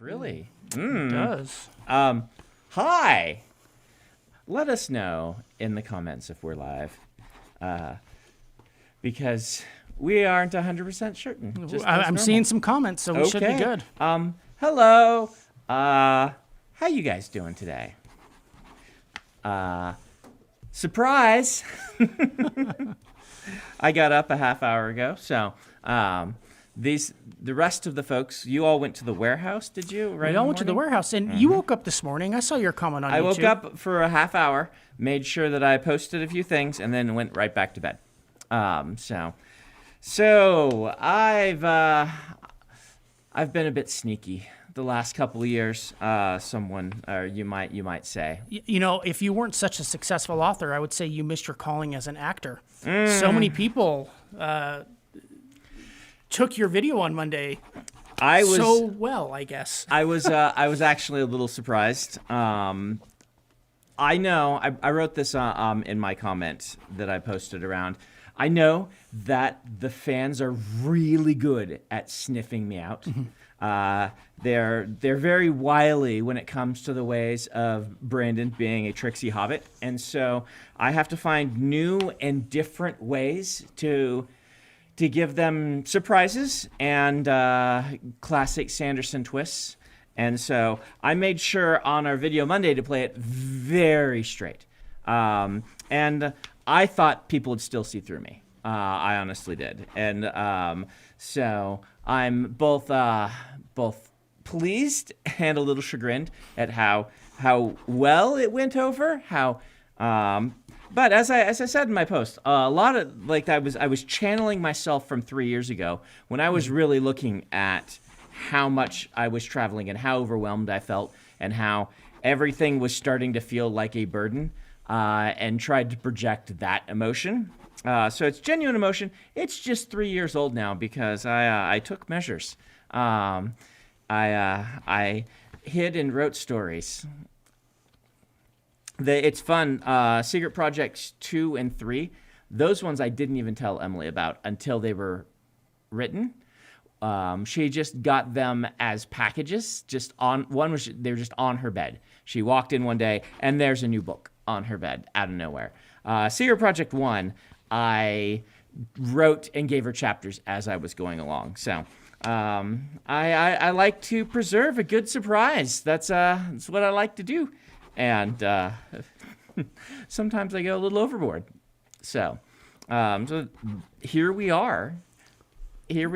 Really? It does. Hi. Let us know in the comments if we're live. Because we aren't 100% certain. I'm seeing some comments, so we should be good. Hello. How you guys doing today? Surprise. I got up a half hour ago, so the rest of the folks, you all went to the warehouse, did you? We all went to the warehouse, and you woke up this morning. I saw your comment on YouTube. I woke up for a half hour, made sure that I posted a few things, and then went right back to bed. So I've been a bit sneaky the last couple of years. You might say. You know, if you weren't such a successful author, I would say you missed your calling as an actor. So many people took your video on Monday so well, I guess. I was actually a little surprised. I know I wrote this in my comment that I posted around. I know that the fans are really good at sniffing me out. They're very wily when it comes to the ways of Brandon being a tricksy hobbit, and so I have to find new and different ways to give them surprises and classic Sanderson twists. And so I made sure on our video Monday to play it very straight. And I thought people would still see through me. I honestly did. And so I'm both pleased and a little chagrined at how well it went over. But as I said in my post, a lot of I was channeling myself from 3 years ago when I was really looking at how much I was traveling and how overwhelmed I felt and how everything was starting to feel like a burden, and tried to project that emotion. So it's genuine emotion. It's just 3 years old now because I took measures. I hid and wrote stories. It's fun. Secret Projects 2 and 3, those ones I didn't even tell Emily about until they were written. She just got them as packages. They were just on her bed. She walked in one day and there's a new book on her bed out of nowhere. Secret Project 1, I wrote and gave her chapters as I was going along. So I like to preserve a good surprise. That's what I like to do. And sometimes I go a little overboard. So here we are. Yeah,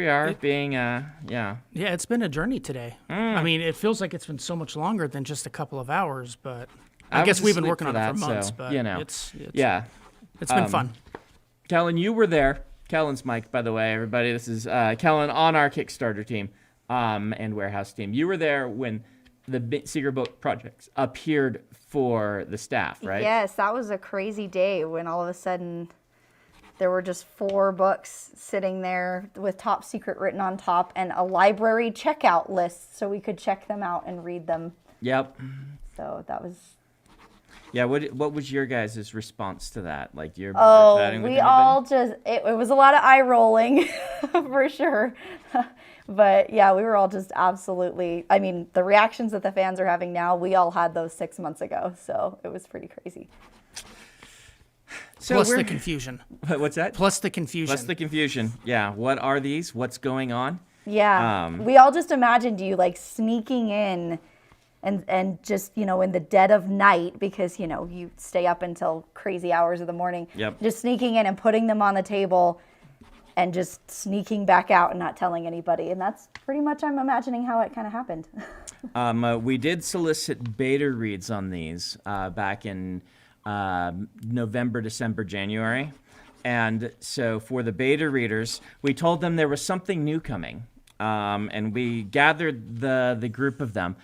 it's been a journey today. I mean, it feels like it's been so much longer than just a couple of hours, but I guess we've been working on it for months, but it's been fun. Kellen, you were there. Kellen's Mike, by the way, everybody. This is Kellen on our Kickstarter team and warehouse team. You were there when the Secret Book projects appeared for the staff, right? Yes, that was a crazy day when all of a sudden there were just 4 books sitting there with top secret written on top and a library checkout list so we could check them out and read them. Yep. So that was... Yeah, what was your guys' response to that? Like, you're chatting with anybody? It was a lot of eye rolling for sure. But yeah, we were all just absolutely, I mean, the reactions that the fans are having now, we all had those 6 months ago. So it was pretty crazy. So Plus the confusion. What's that? Plus the confusion. Yeah. What are these? What's going on? Yeah. We all just imagined you like sneaking in and just, in the dead of night because, you stay up until crazy hours of the morning. Yep. Just sneaking in and putting them on the table and just sneaking back out and not telling anybody. And that's pretty much, I'm imagining how it kind of happened. We did solicit beta reads on these back in November, December, January. And so for the beta readers, we told them there was something new coming. And we gathered the group of them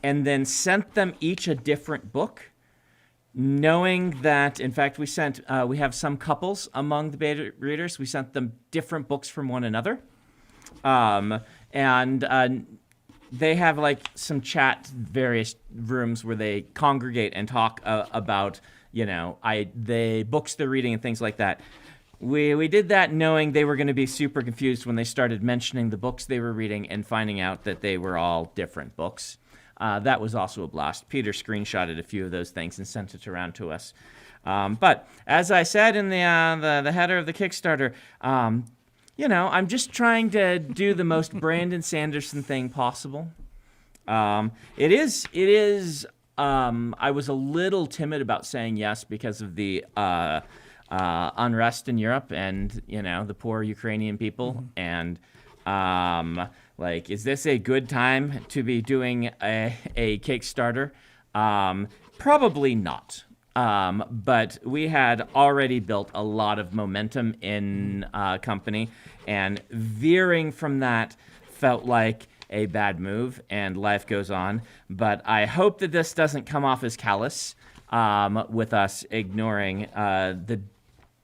and then sent them each a different book, knowing that, in fact, we have some couples among the beta readers. We sent them different books from one another. And they have like some various rooms where they congregate and talk about, the books they're reading and things like that. we did that knowing they were going to be super confused when they started mentioning the books they were reading and finding out that they were all different books. That was also a blast. Peter screenshotted a few of those things and sent it around to us. But as I said in the header of the Kickstarter, I'm just trying to do the most Brandon Sanderson thing possible. It is. I was a little timid about saying yes because of the unrest in Europe and the poor Ukrainian people and is this a good time to be doing a Kickstarter? Probably not. But we had already built a lot of momentum in company, and veering from that felt like a bad move, and life goes on. But I hope that this doesn't come off as callous with us ignoring the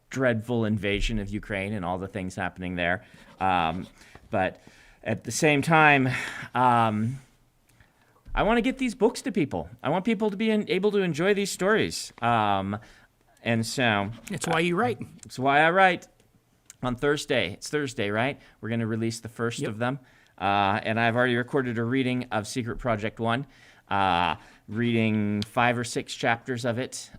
dreadful invasion of Ukraine and all the things happening there. But at the same time, I want to get these books to people. I want people to be able to enjoy these stories. And so... It's why you write. It's why I write. On Thursday. It's Thursday, right? We're going to release the first of them. And I've already recorded a reading of Secret Project 1. Reading 5 or 6 chapters of it.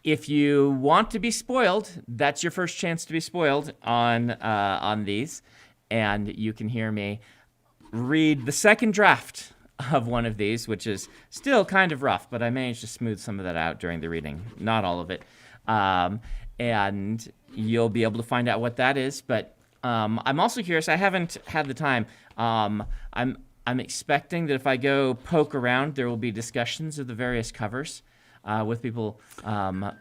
If you want to be spoiled, that's your first chance to be spoiled on these. And you can hear me read the second draft of one of these, which is still kind of rough, but I managed to smooth some of that out during the reading. Not all of it. And you'll be able to find out what that is. But I'm also curious. I haven't had the time. I'm expecting that if I go poke around, there will be discussions of the various covers with people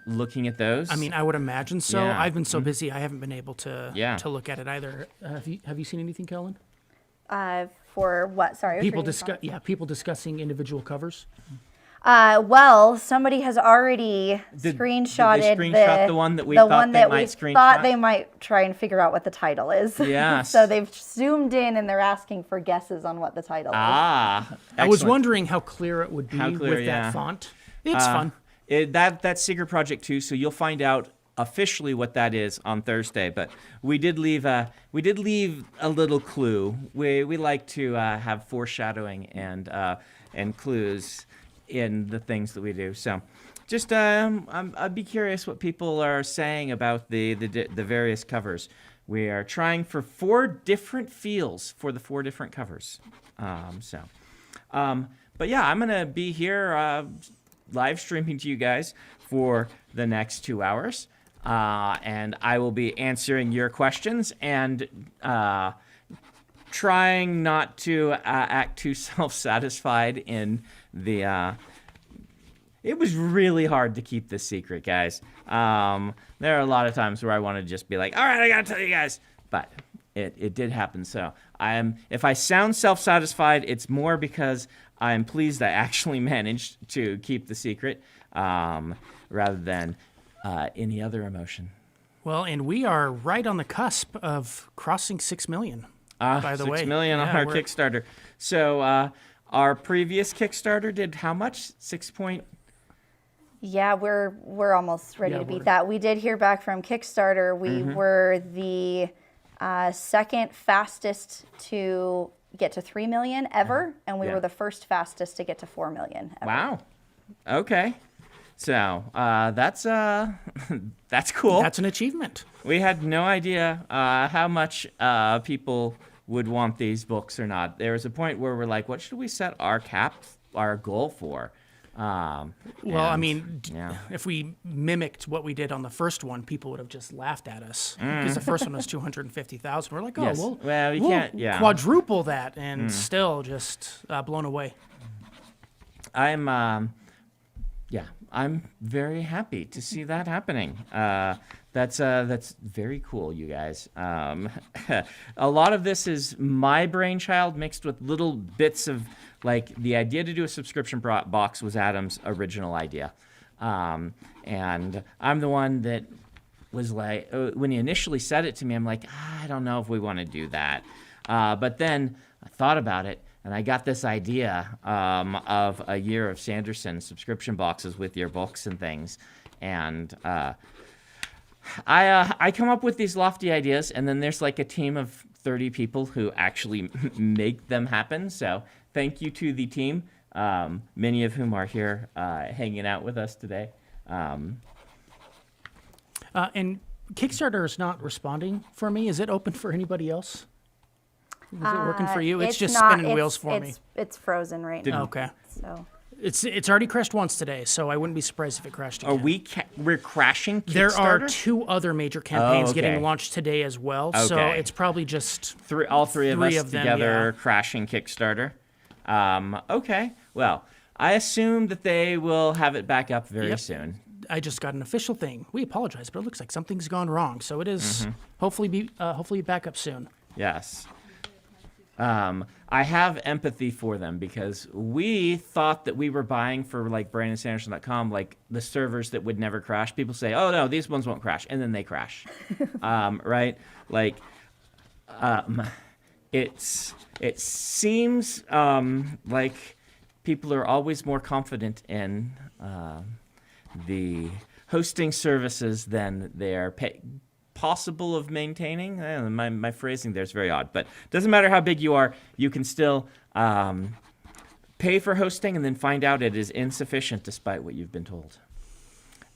looking at those. I mean, I would imagine so. Yeah. I've been so busy, I haven't been able to look at it either. Have you seen anything, Kellen? For what? Sorry. People discussing individual covers. Well, somebody has already screenshotted did they screenshot the one that we thought they might try and figure out what the title is. Yeah. So they've zoomed in and they're asking for guesses on what the title is. Excellent. I was wondering how clear it would be with that font. It's fun. That's Secret Project 2, so you'll find out officially what that is on Thursday. But we did leave a little clue. We like to have foreshadowing and clues in the things that we do. So just I'd be curious what people are saying about the various covers. We are trying for 4 different feels for the 4 different covers. But yeah, I'm gonna be here live streaming to you guys for the next 2 hours, and I will be answering your questions and trying not to act too self-satisfied in the... It was really hard to keep this secret, guys. There are a lot of times where I want to just be like, all right, I gotta tell you guys. But it did happen, so if I sound self-satisfied, it's more because I'm pleased I actually managed to keep the secret rather than any other emotion. Well, and we are right on the cusp of crossing 6 million, by the way. 6 million on our Kickstarter. So our previous Kickstarter did how much? 6 point... Yeah, we're almost ready to beat that. We did hear back from Kickstarter. We were the second fastest to get to 3 million ever, and we were the first fastest to get to 4 million ever. Wow. Okay. So that's cool. That's an achievement. We had no idea how much people would want these books or not. There was a point where we're like, what should we set our goal for? If we mimicked what we did on the first one, people would have just laughed at us. Because the first one was 250,000. We're like, we'll quadruple that, and still just blown away. I'm very happy to see that happening. That's very cool, you guys. A lot of this is my brainchild mixed with little bits of, like, the idea to do a subscription box was Adam's original idea. And I'm the one that was like, when he initially said it to me, I'm like, I don't know if we want to do that. But then I thought about it, and I got this idea of a year of Sanderson subscription boxes with your books and things. And I come up with these lofty ideas, and then there's like a team of 30 people who actually make them happen. So thank you to the team, many of whom are here hanging out with us today. And Kickstarter is not responding for me. Is it open for anybody else? Is it working for you? It's just spinning wheels for me. It's frozen right now. Okay. So it's already crashed once today, so I wouldn't be surprised if it crashed again. We're crashing Kickstarter? There are 2 other major campaigns getting launched today as well, so it's probably just all three of us them, together crashing Kickstarter. Okay. Well, I assume that they will have it back up very soon. I just got an official thing. We apologize, but it looks like something's gone wrong. So it is hopefully back up soon. Yes. I have empathy for them because we thought that we were buying for like BrandonSanderson.com, like the servers that would never crash. People say, "Oh no, these ones won't crash," and then they crash. Right? Like, it seems like people are always more confident in the hosting services than they are possible of maintaining. My phrasing there is very odd, but it doesn't matter how big you are, you can still pay for hosting and then find out it is insufficient despite what you've been told.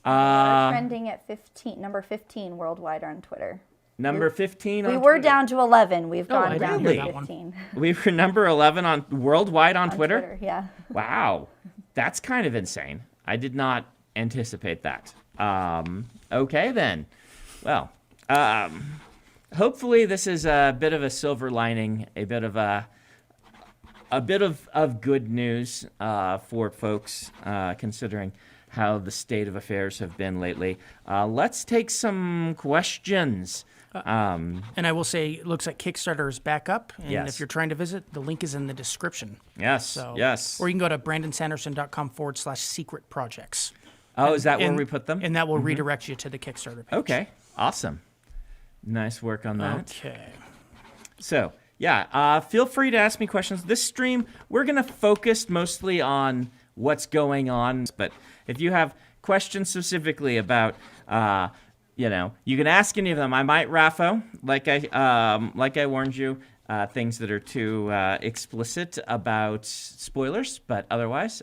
We're trending at number 15 worldwide on Twitter. Number 15 on We Twitter. were down to 11. We've gone down really? to 15. We were number 11 on worldwide on Twitter? Yeah. Wow. That's kind of insane. I did not anticipate that. Okay, then. Well, hopefully this is a bit of a silver lining, a bit of good news for folks considering how the state of affairs have been lately. Let's take some questions. And I will say, it looks like Kickstarter is back up. And Yes. if you're trying to visit, the link is in the description. Yes, yes. Or you can go to brandonsanderson.com/secret projects. Oh, is that where we put them? And that will redirect you to the Kickstarter page. Okay, awesome. Nice work on that. Okay. So, yeah, feel free to ask me questions. This stream, we're going to focus mostly on what's going on. But if you have questions specifically about, you can ask any of them. I might raffo, like I warned you, things that are too explicit about spoilers. But otherwise,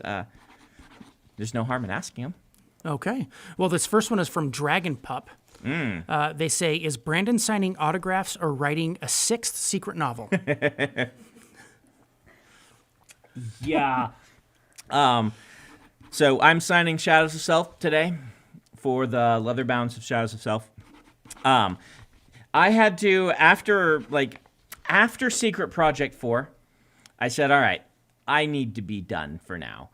there's no harm in asking them. Okay. Well, this first one is from Dragon Pup. They say, is Brandon signing autographs or writing a 6th secret novel? Yeah. So I'm signing Shadows of Self today for the leather bounds of Shadows of Self. I had to, after Secret Project 4, I said, all right, I need to be done for now.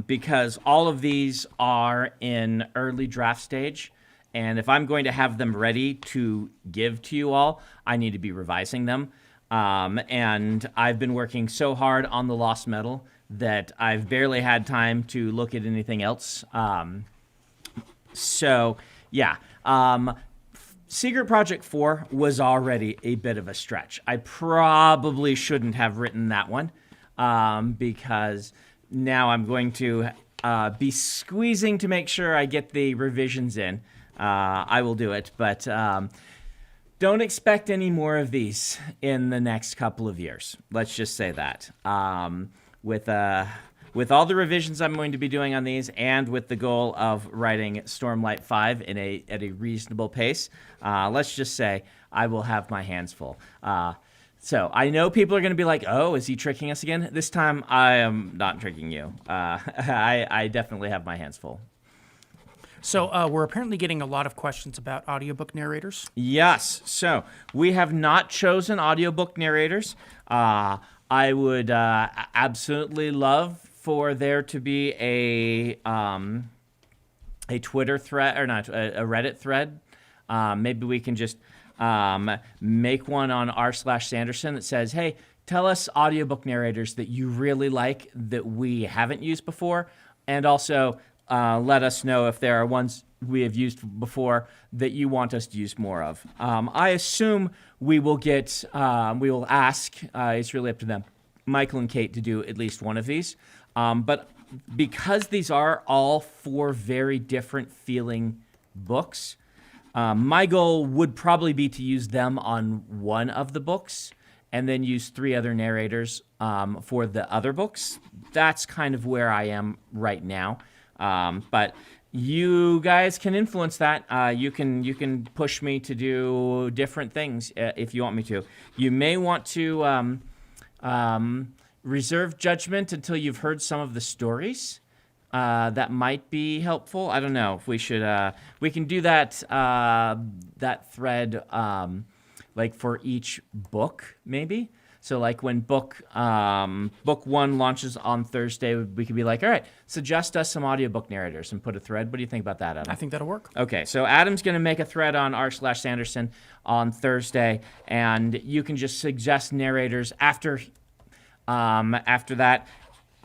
Because all of these are in early draft stage. And if I'm going to have them ready to give to you all, I need to be revising them. And I've been working so hard on the Lost Metal that I've barely had time to look at anything else. Secret Project 4 was already a bit of a stretch. I probably shouldn't have written that one because now I'm going to be squeezing to make sure I get the revisions in. I will do it, but don't expect any more of these in the next couple of years. Let's just say that. With all the revisions I'm going to be doing on these, and with the goal of writing Stormlight 5 at a reasonable pace, let's just say I will have my hands full. So I know people are going to be like, "Oh, is he tricking us again?" This time, I am not tricking you. I definitely have my hands full. So we're apparently getting a lot of questions about audiobook narrators. Yes. So we have not chosen audiobook narrators. I would absolutely love for there to be a Twitter thread, or not, a Reddit thread. Maybe we can just make one on r/Sanderson that says, hey, tell us audiobook narrators that you really like that we haven't used before. And also let us know if there are ones we have used before that you want us to use more of. I assume we will ask, it's really up to them, Michael and Kate, to do at least one of these. But because these are all 4 very different feeling books, My goal would probably be to use them on one of the books and then use 3 other narrators for the other books. That's kind of where I am right now. But you guys can influence that. You can push me to do different things if you want me to. You may want to reserve judgment until you've heard some of the stories. That might be helpful. I don't know if we should. We can do that that thread like for each book, maybe. So like when book 1 launches on Thursday, we could be like, all right, suggest us some audiobook narrators and put a thread. What do you think about that, Adam? I think that'll work. Okay, so Adam's going to make a thread on r/Sanderson on Thursday, and you can just suggest narrators after that.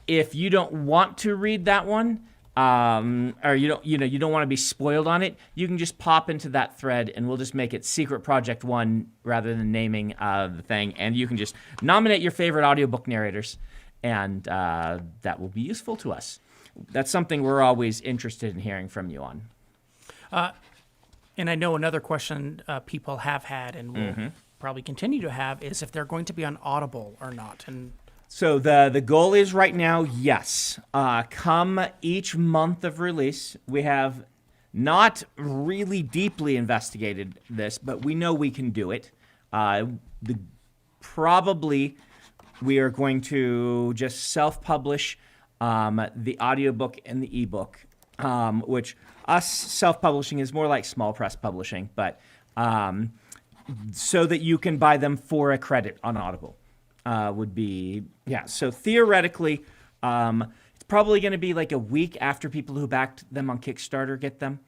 If you don't want to read that one, or you don't want to be spoiled on it, you can just pop into that thread, and we'll just make it Secret Project 1 rather than naming the thing. And you can just nominate your favorite audiobook narrators, and that will be useful to us. That's something we're always interested in hearing from you on. And I know another question people have had and will probably continue to have is if they're going to be on Audible or not. And so the goal is right now, yes. Come each month of release, we have not really deeply investigated this, but we know we can do it. Probably we are going to just self-publish the audiobook and the ebook, which us self-publishing is more like small press publishing, but so that you can buy them for a credit on Audible. Would be, yeah. So theoretically, it's probably going to be like a week after people who backed them on Kickstarter get them,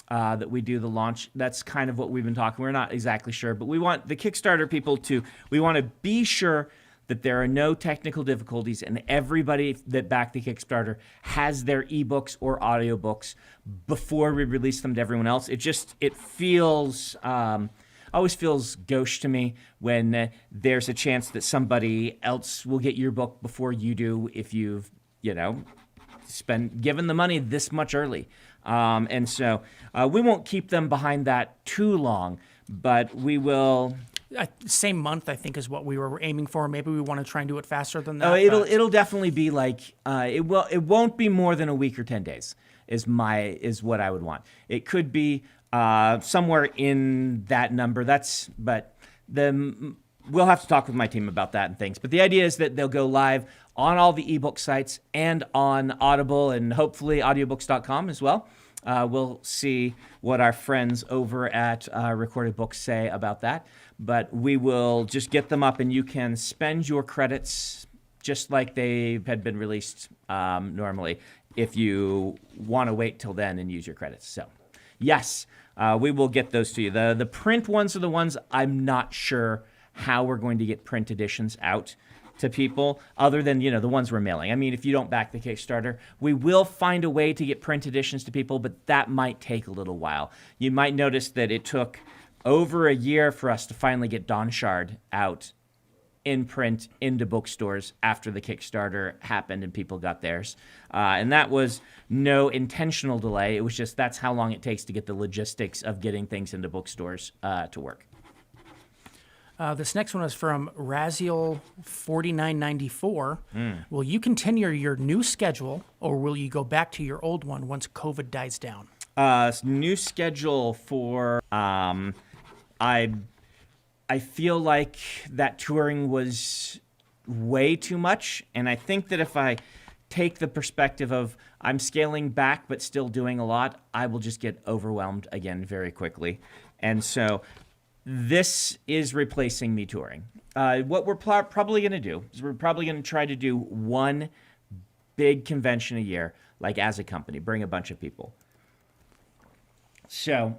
that we do the launch. That's kind of what we've been talking. We're not exactly sure, but we want the Kickstarter people we want to be sure that there are no technical difficulties and everybody that backed the Kickstarter has their ebooks or audiobooks before we release them to everyone else. It feels... always feels gauche to me when there's a chance that somebody else will get your book before you do if you've, given the money this much early. And so we won't keep them behind that too long, but we will... Same month, I think, is what we were aiming for. Maybe we want to try and do it faster than that. Oh, it'll definitely be like it won't be more than a week or 10 days is what I would want. It could be somewhere in that number. We'll have to talk with my team about that and things. But the idea is that they'll go live on all the ebook sites and on Audible and hopefully audiobooks.com as well. We'll see what our friends over at Recorded Books say about that. But we will just get them up and you can spend your credits just like they had been released normally if you want to wait till then and use your credits. So, yes, we will get those to you. The print ones are the ones I'm not sure how we're going to get print editions out to people other than, the ones we're mailing. I mean, if you don't back the Kickstarter, we will find a way to get print editions to people, but that might take a little while. You might notice that it took over a year for us to finally get Dawn Shard out in print into bookstores after the Kickstarter happened and people got theirs. And that was no intentional delay. It was just that's how long it takes to get the logistics of getting things into bookstores to work. This next one is from Raziel4994. Will you continue your new schedule or will you go back to your old one once COVID dies down? New schedule for... I feel like that touring was way too much, and I think that if I take the perspective of I'm scaling back but still doing a lot, I will just get overwhelmed again very quickly. And so this is replacing me touring. What we're probably going to do is we're probably going to try to do one big convention a year, like as a company, bring a bunch of people. So,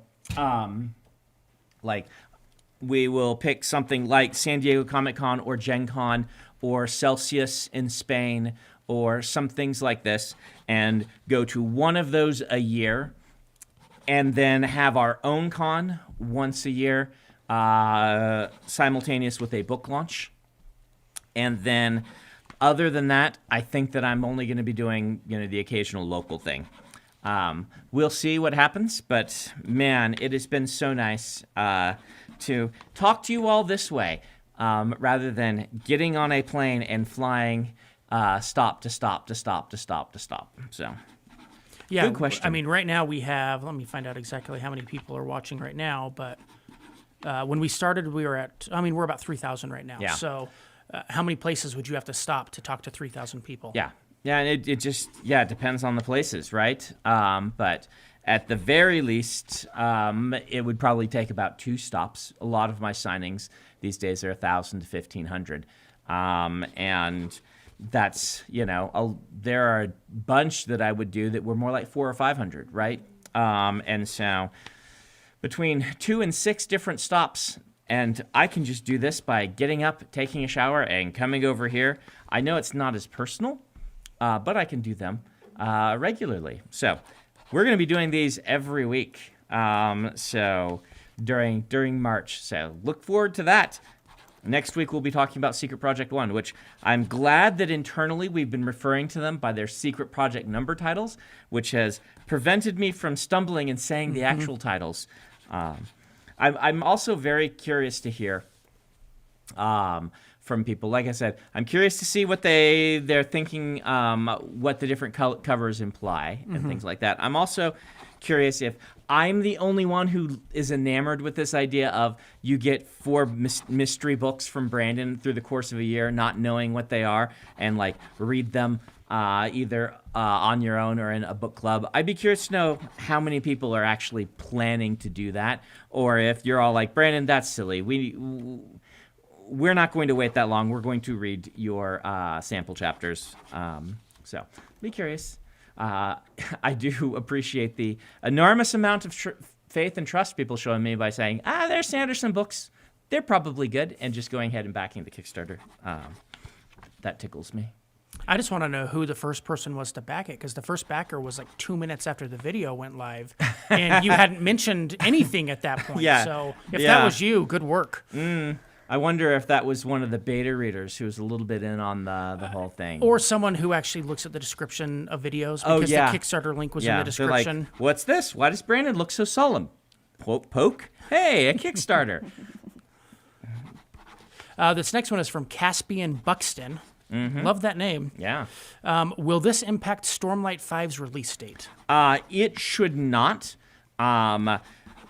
we will pick something like San Diego Comic-Con or Gen Con or Celsius in Spain or some things like this and go to one of those a year and then have our own con once a year simultaneous with a book launch. And then other than that, I think that I'm only going to be doing, the occasional local thing. We'll see what happens, but man, it has been so nice to talk to you all this way, rather than getting on a plane and flying stop to stop to stop to stop to stop. So, yeah, good question. I mean, right now we have, let me find out exactly how many people are watching right now, but when we started, we're about 3,000 right now. Yeah. So how many places would you have to stop to talk to 3,000 people? Yeah. Yeah, and it just, it depends on the places, right? But at the very least, it would probably take about 2 stops. A lot of my signings these days are 1,000 to 1,500. And that's, there are a bunch that I would do that were more like 400 or 500, right? And so between 2 and 6 different stops, and I can just do this by getting up, taking a shower, and coming over here. I know it's not as personal, but I can do them regularly. So we're going to be doing these every week. So during March. So look forward to that. Next week we'll be talking about Secret Project 1, which I'm glad that internally we've been referring to them by their Secret Project number titles, which has prevented me from stumbling and saying the actual titles. I'm also very curious to hear from people. Like I said, I'm curious to see what they're thinking, what the different covers imply and things like that. I'm also curious if I'm the only one who is enamored with this idea of you get 4 mystery books from Brandon through the course of a year, not knowing what they are, and like read them either on your own or in a book club. I'd be curious to know how many people are actually planning to do that, or if you're all like, Brandon, that's silly. We're not going to wait that long. We're going to read your sample chapters. So be curious. I do appreciate the enormous amount of faith and trust people showing me by saying, they're Sanderson books. They're probably good. And just going ahead and backing the Kickstarter. That tickles me. I just want to know who the first person was to back it, because the first backer was like 2 minutes after the video went live, and you hadn't mentioned anything at that point. Yeah. So if that was you, good work. I wonder if that was one of the beta readers who was a little bit in on the whole thing. Or someone who actually looks at the description of videos, because the Kickstarter link was in the description. They're like, what's this? Why does Brandon look so solemn? Poke? Hey, a Kickstarter. This next one is from Caspian Buxton. Love that name. Yeah. Will this impact Stormlight 5's release date? It should not.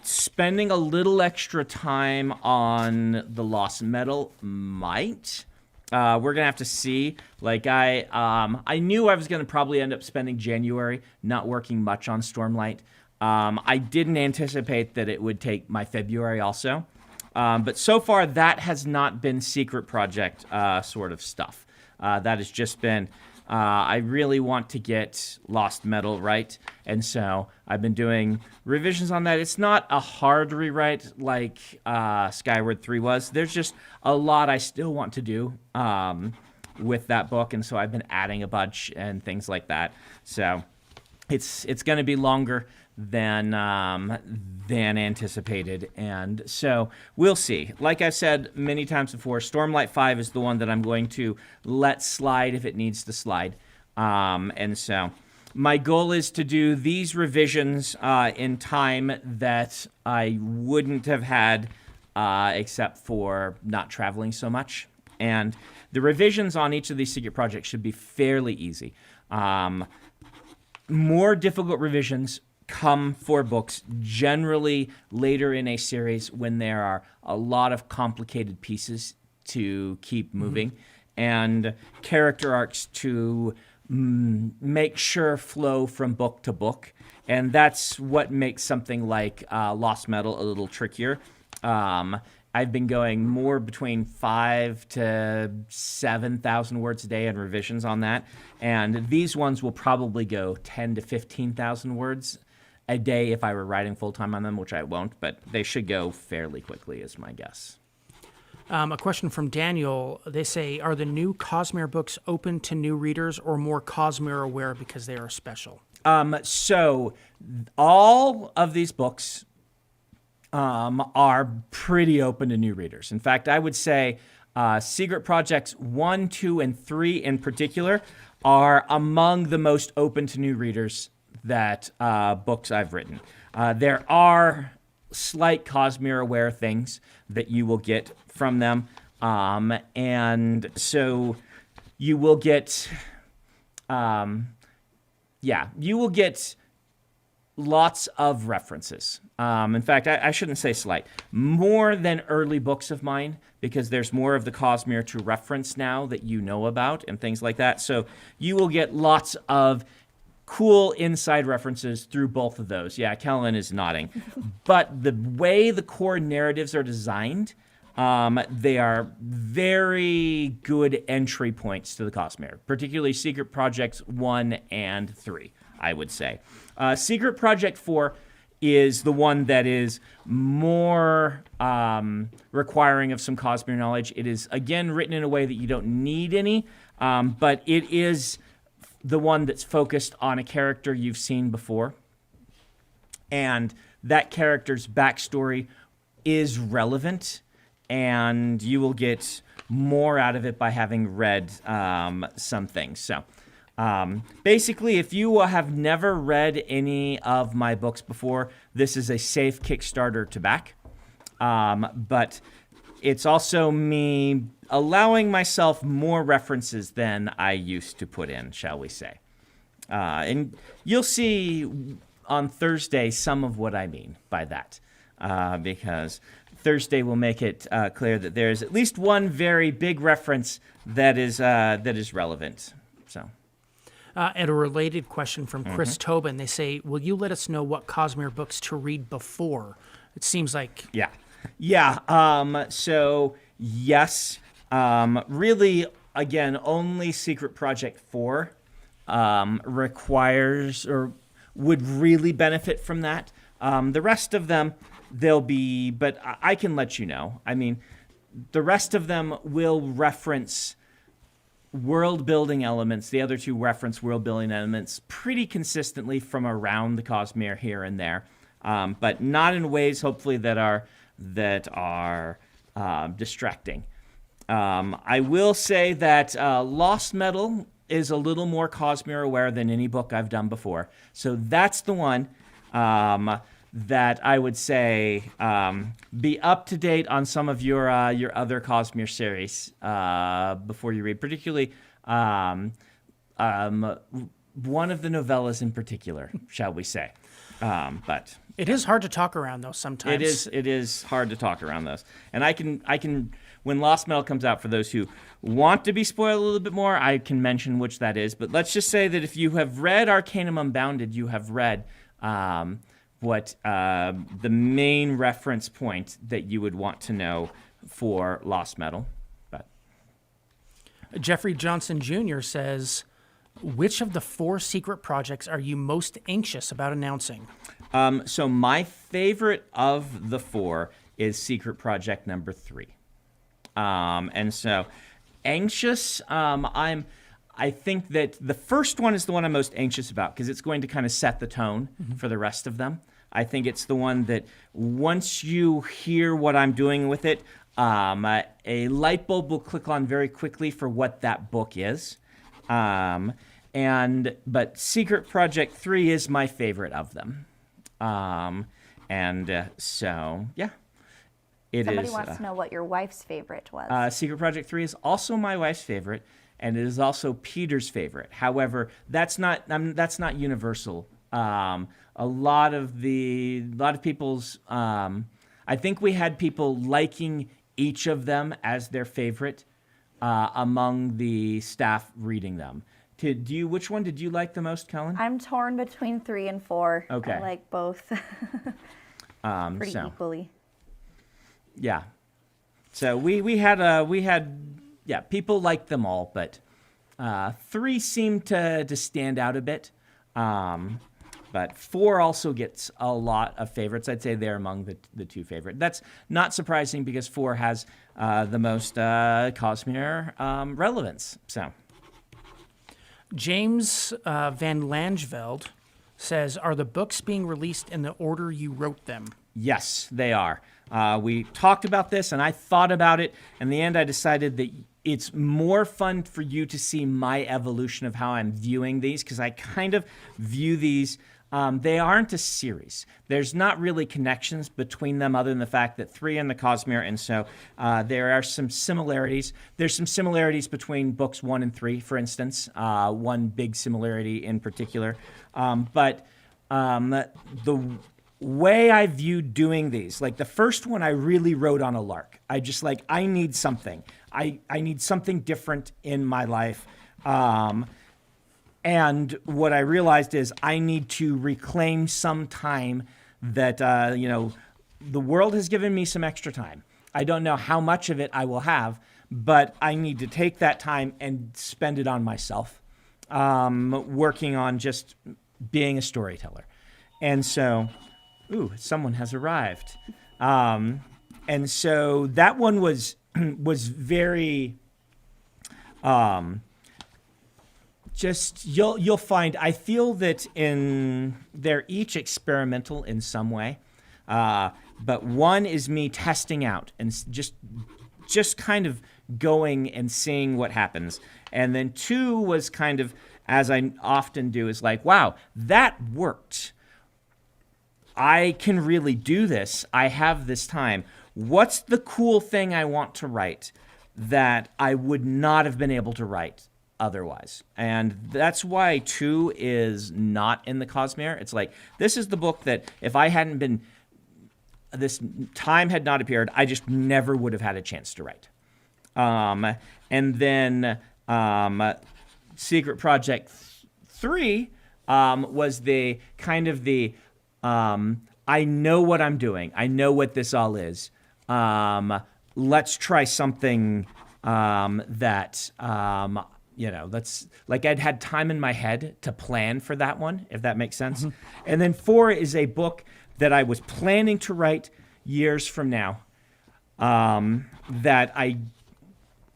Spending a little extra time on the Lost Metal might. We're going to have to see. Like, I knew I was going to probably end up spending January not working much on Stormlight. I didn't anticipate that it would take my February also. But so far, that has not been secret project sort of stuff. That has just been, I really want to get Lost Metal right, and so I've been doing revisions on that. It's not a hard rewrite like Skyward 3 was. There's just a lot I still want to do with that book, and so I've been adding a bunch and things like that. So it's going to be longer than anticipated, and so we'll see. Like I've said many times before, Stormlight 5 is the one that I'm going to let slide if it needs to slide, and so my goal is to do these revisions in time that I wouldn't have had except for not traveling so much, and the revisions on each of these secret projects should be fairly easy. More difficult revisions come for books generally later in a series when there are a lot of complicated pieces to keep moving and character arcs to make sure flow from book to book. And that's what makes something like Lost Metal a little trickier. I've been going more between 5,000 to 7,000 words a day in revisions on that. And these ones will probably go 10,000 to 15,000 words a day if I were writing full-time on them, which I won't, but they should go fairly quickly is my guess. A question from Daniel. They say, are the new Cosmere books open to new readers or more Cosmere aware because they are special? So all of these books are pretty open to new readers. In fact, I would say Secret Projects 1, 2, and 3 in particular are among the most open to new readers that books I've written. There are slight Cosmere-aware things that you will get from them. And so you will get, you will get lots of references. In fact, I shouldn't say slight. More than early books of mine, because there's more of the Cosmere to reference now that you know about and things like that. So you will get lots of cool inside references through both of those. Yeah, Kellen is nodding. But the way the core narratives are designed, they are very good entry points to the Cosmere, particularly Secret Projects 1 and 3, I would say. Secret Project 4 is the one that is more requiring of some Cosmere knowledge. It is, again, written in a way that you don't need any, but it is the one that's focused on a character you've seen before. And that character's backstory is relevant, and you will get more out of it by having read some things. So basically, if you have never read any of my books before, this is a safe Kickstarter to back. But it's also me allowing myself more references than I used to put in, shall we say. And you'll see on Thursday some of what I mean by that, because Thursday will make it clear that there's at least one very big reference that is relevant. So. And a related question from Chris Tobin. They say, will you let us know what Cosmere books to read before? It seems like... Yeah. So, yes. Really, again, only Secret Project 4 requires or would really benefit from that. The rest of them, they'll be... But I can let you know. I mean, the rest of them will reference world-building elements. The other two reference world-building elements pretty consistently from around the Cosmere here and there, but not in ways, hopefully, that are distracting. I will say that Lost Metal is a little more Cosmere aware than any book I've done before. So that's the one that I would say be up to date on some of your other Cosmere series before you read, particularly one of the novellas in particular, shall we say. But it is hard to talk around those sometimes. It is hard to talk around those. And I can when Lost Metal comes out, for those who want to be spoiled a little bit more, I can mention which that is. But let's just say that if you have read Arcanum Unbounded, you have read what the main reference point that you would want to know for Lost Metal. But Jeffrey Johnson Jr. says, which of the 4 secret projects are you most anxious about announcing? So my favorite of the 4 is Secret Project number 3. And so anxious, I think that the first one is the one I'm most anxious about because it's going to kind of set the tone for the rest of them. I think it's the one that once you hear what I'm doing with it, a light bulb will click on very quickly for what that book is. But Secret Project 3 is my favorite of them. So, yeah. Somebody wants to know what your wife's favorite was. Secret Project 3 is also my wife's favorite, and it is also Peter's favorite. However, that's not universal. A lot of people's, I think we had people liking each of them as their favorite among the staff reading them. Which one did you like the most, Kellen? I'm torn between 3 and 4. Okay. I like both pretty equally. Yeah. So we had people liked them all, but 3 seemed to stand out a bit. But 4 also gets a lot of favorites. I'd say they're among the 2 favorite. That's not surprising because 4 has the most Cosmere relevance. So James Van Langeveld says, are the books being released in the order you wrote them? Yes, they are. We talked about this, and I thought about it. In the end, I decided that it's more fun for you to see my evolution of how I'm viewing these, because I kind of view these, they aren't a series. There's not really connections between them other than the fact that 3 in the Cosmere, and so there are some similarities. There's some similarities between books 1 and 3, for instance, one big similarity in particular. But the way I viewed doing these, like the first one I really wrote on a lark. I just I need something. I need something different in my life. And what I realized is I need to reclaim some time that, the world has given me some extra time. I don't know how much of it I will have, but I need to take that time and spend it on myself, working on just being a storyteller. And so, someone has arrived. And so that one was very, just you'll find, I feel that they're each experimental in some way, but one is me testing out and just kind of going and seeing what happens, and then 2 was kind of, as I often do, is wow, that worked. I can really do this. I have this time. What's the cool thing I want to write that I would not have been able to write otherwise? And that's why 2 is not in the Cosmere. It's this is the book that if I hadn't been, this time had not appeared, I just never would have had a chance to write. And then Secret Project 3 was the kind of the, I know what I'm doing. I know what this all is. Let's try something that, let's, I'd had time in my head to plan for that one, if that makes sense. Mm-hmm. And then 4 is a book that I was planning to write years from now, that I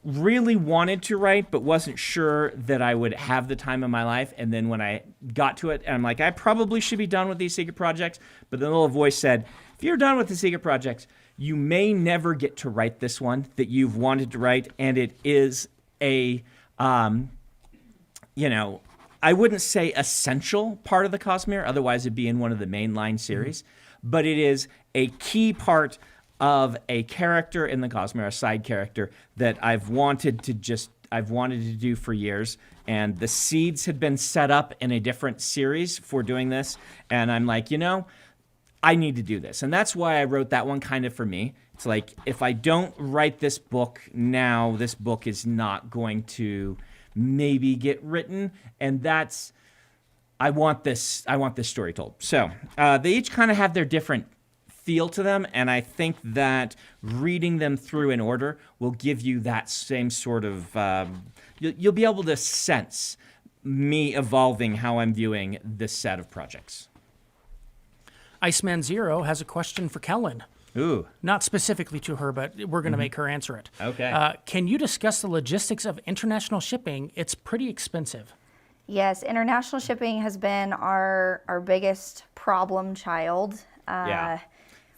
really wanted to write, but wasn't sure that I would have the time in my life. And then when I got to it, and I'm I probably should be done with these secret projects. But the little voice said, if you're done with the secret projects, you may never get to write this one that you've wanted to write. And it is a, I wouldn't say essential part of the Cosmere, otherwise it'd be in one of the mainline series. Mm-hmm. But it is a key part of a character in the Cosmere, a side character that I've wanted to do for years. And the seeds had been set up in a different series for doing this. And I'm I need to do this. And that's why I wrote that one kind of for me. It's if I don't write this book now, this book is not going to maybe get written. And I want this story told. So they each kind of have their different feel to them, and I think that reading them through in order will give you that same sort of, you'll be able to sense me evolving how I'm viewing this set of projects. Iceman Zero has a question for Kellen. Ooh. Not specifically to her, but we're going to make her answer it. Okay. Can you discuss the logistics of international shipping? It's pretty expensive. Yes, international shipping has been our biggest problem child. Yeah.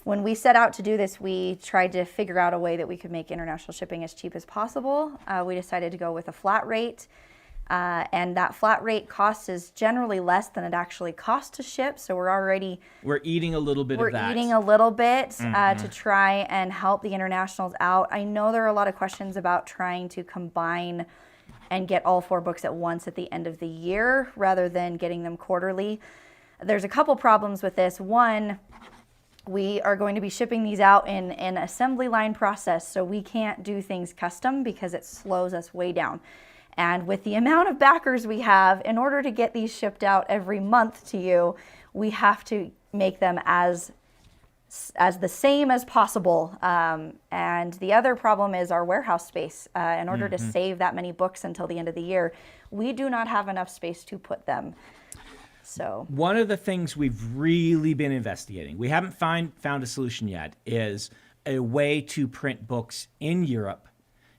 When we set out to do this, we tried to figure out a way that we could make international shipping as cheap as possible. We decided to go with a flat rate, and that flat rate cost is generally less than it actually costs to ship. So we're eating a little bit of that. We're eating a little bit to try and help the internationals out. I know there are a lot of questions about trying to combine and get all 4 books at once at the end of the year rather than getting them quarterly. There's a couple problems with this. One, we are going to be shipping these out in an assembly line process, so we can't do things custom because it slows us way down. And with the amount of backers we have, in order to get these shipped out every month to you, we have to make them as the same as possible. And the other problem is our warehouse space. In order to save that many books until the end of the year, we do not have enough space to put them. So one of the things we've really been investigating, we haven't found a solution yet, is a way to print books in Europe,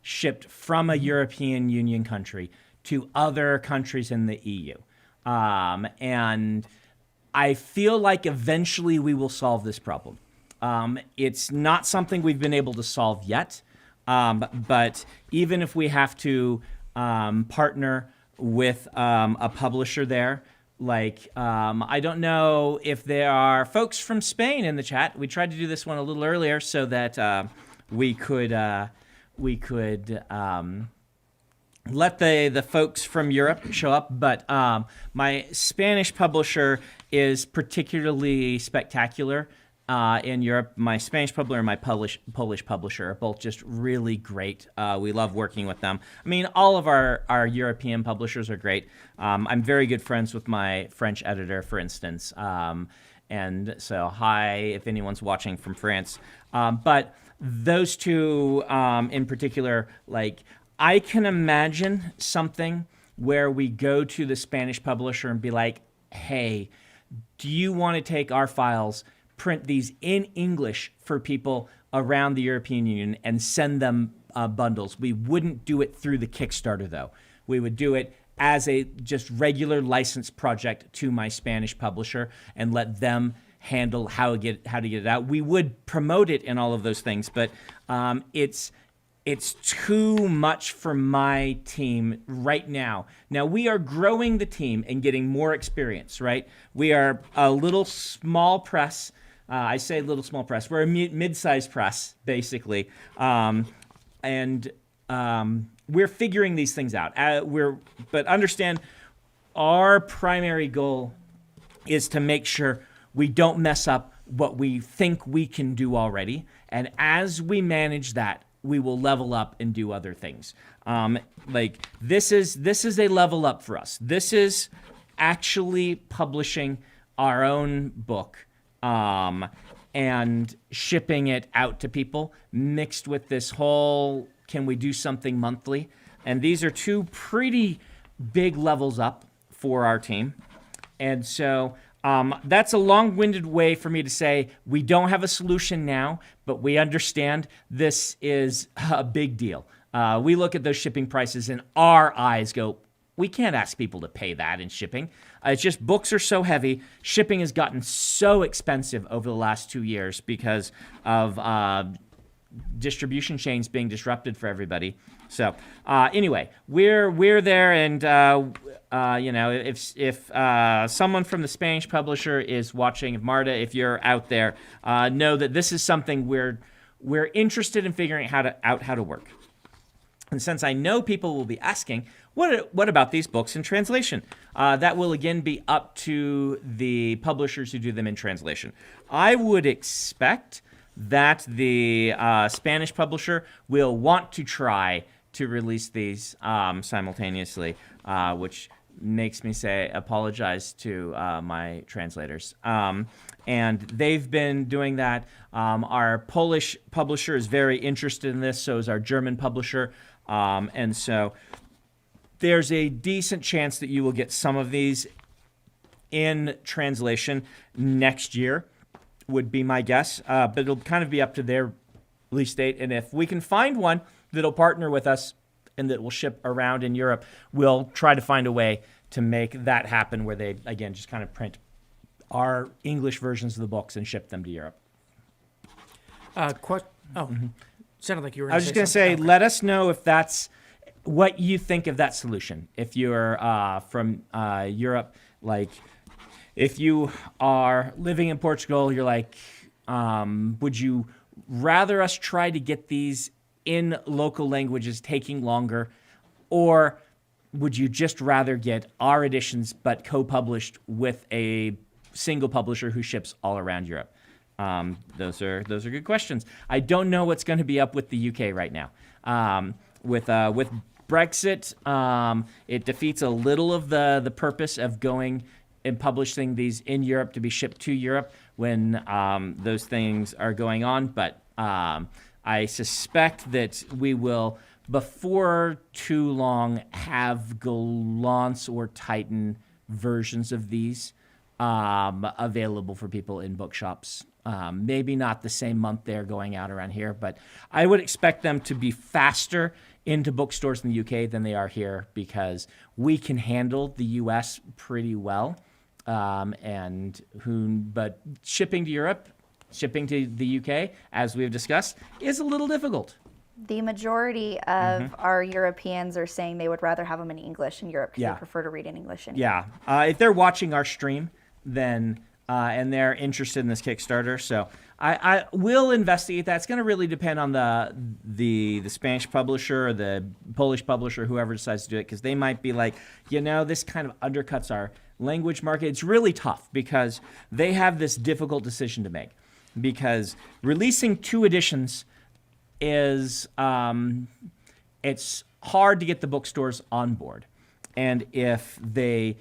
shipped from a European Union country to other countries in the EU. And I feel like eventually we will solve this problem. It's not something we've been able to solve yet, but even if we have to partner with a publisher there, like I don't know if there are folks from Spain in the chat. We tried to do this one a little earlier so that we could let the folks from Europe show up, but my Spanish publisher is particularly spectacular in Europe. My Spanish publisher and my Polish publisher are both just really great. We love working with them. I mean, all of our European publishers are great. I'm very good friends with my French editor, for instance. And so, hi, if anyone's watching from France. But those two in particular, like, I can imagine something where we go to the Spanish publisher and be like, hey, do you want to take our files, print these in English for people around the European Union and send them bundles? We wouldn't do it through the Kickstarter, though. We would do it as a just regular license project to my Spanish publisher and let them handle how to get it out. We would promote it and all of those things, but it's too much for my team right now. Now, we are growing the team and getting more experience, right? We are a little small press. I say little small press. We're a mid-sized press, basically. And we're figuring these things out. But understand, our primary goal is to make sure we don't mess up what we think we can do already. And as we manage that, we will level up and do other things. Like this is a level up for us. This is actually publishing our own book and shipping it out to people, mixed with this whole, can we do something monthly? And these are two pretty big levels up for our team. And so that's a long-winded way for me to say we don't have a solution now, but we understand this is a big deal. We look at those shipping prices and our eyes go, we can't ask people to pay that in shipping. It's just books are so heavy. Shipping has gotten so expensive over the last 2 years because of distribution chains being disrupted for everybody. So anyway, we're there, and if someone from the Spanish publisher is watching, if Marta, if you're out there, know that this is something we're interested in figuring out how to work. And since I know people will be asking, what about these books in translation? That will again be up to the publishers who do them in translation. I would expect that the Spanish publisher will want to try to release these simultaneously, which makes me apologize to my translators. And they've been doing that. Our Polish publisher is very interested in this, so is our German publisher. And so there's a decent chance that you will get some of these in translation next year, would be my guess. But it'll kind of be up to their release date. And if we can find one that'll partner with us and that will ship around in Europe, we'll try to find a way to make that happen where they, again, just kind of print our English versions of the books and ship them to Europe. Sounded like you were. I was just going to say, let us know if that's what you think of that solution. If you're from Europe, like if you are living in Portugal, you're like, would you rather us try to get these in local languages taking longer, or would you just rather get our editions but co-published with a single publisher who ships all around Europe? Those are good questions. I don't know what's going to be up with the UK right now. With Brexit, it defeats a little of the purpose of going and publishing these in Europe to be shipped to Europe when those things are going on. But I suspect that we will, before too long, have Golance or Titan versions of these available for people in bookshops. Maybe not the same month they're going out around here, but I would expect them to be faster into bookstores in the UK than they are here, because we can handle the US pretty well. But shipping to Europe, shipping to the UK, as we've discussed, is a little difficult. The majority of our Europeans are saying they would rather have them in English in Europe because they prefer to read in English. If they're watching our stream, then and they're interested in this Kickstarter, so I will investigate that. It's going to really depend on the Spanish publisher or the Polish publisher, whoever decides to do it, because they might be like, this kind of undercuts our language market. It's really tough because they have this difficult decision to make, because releasing 2 editions is it's hard to get the bookstores on board. And if they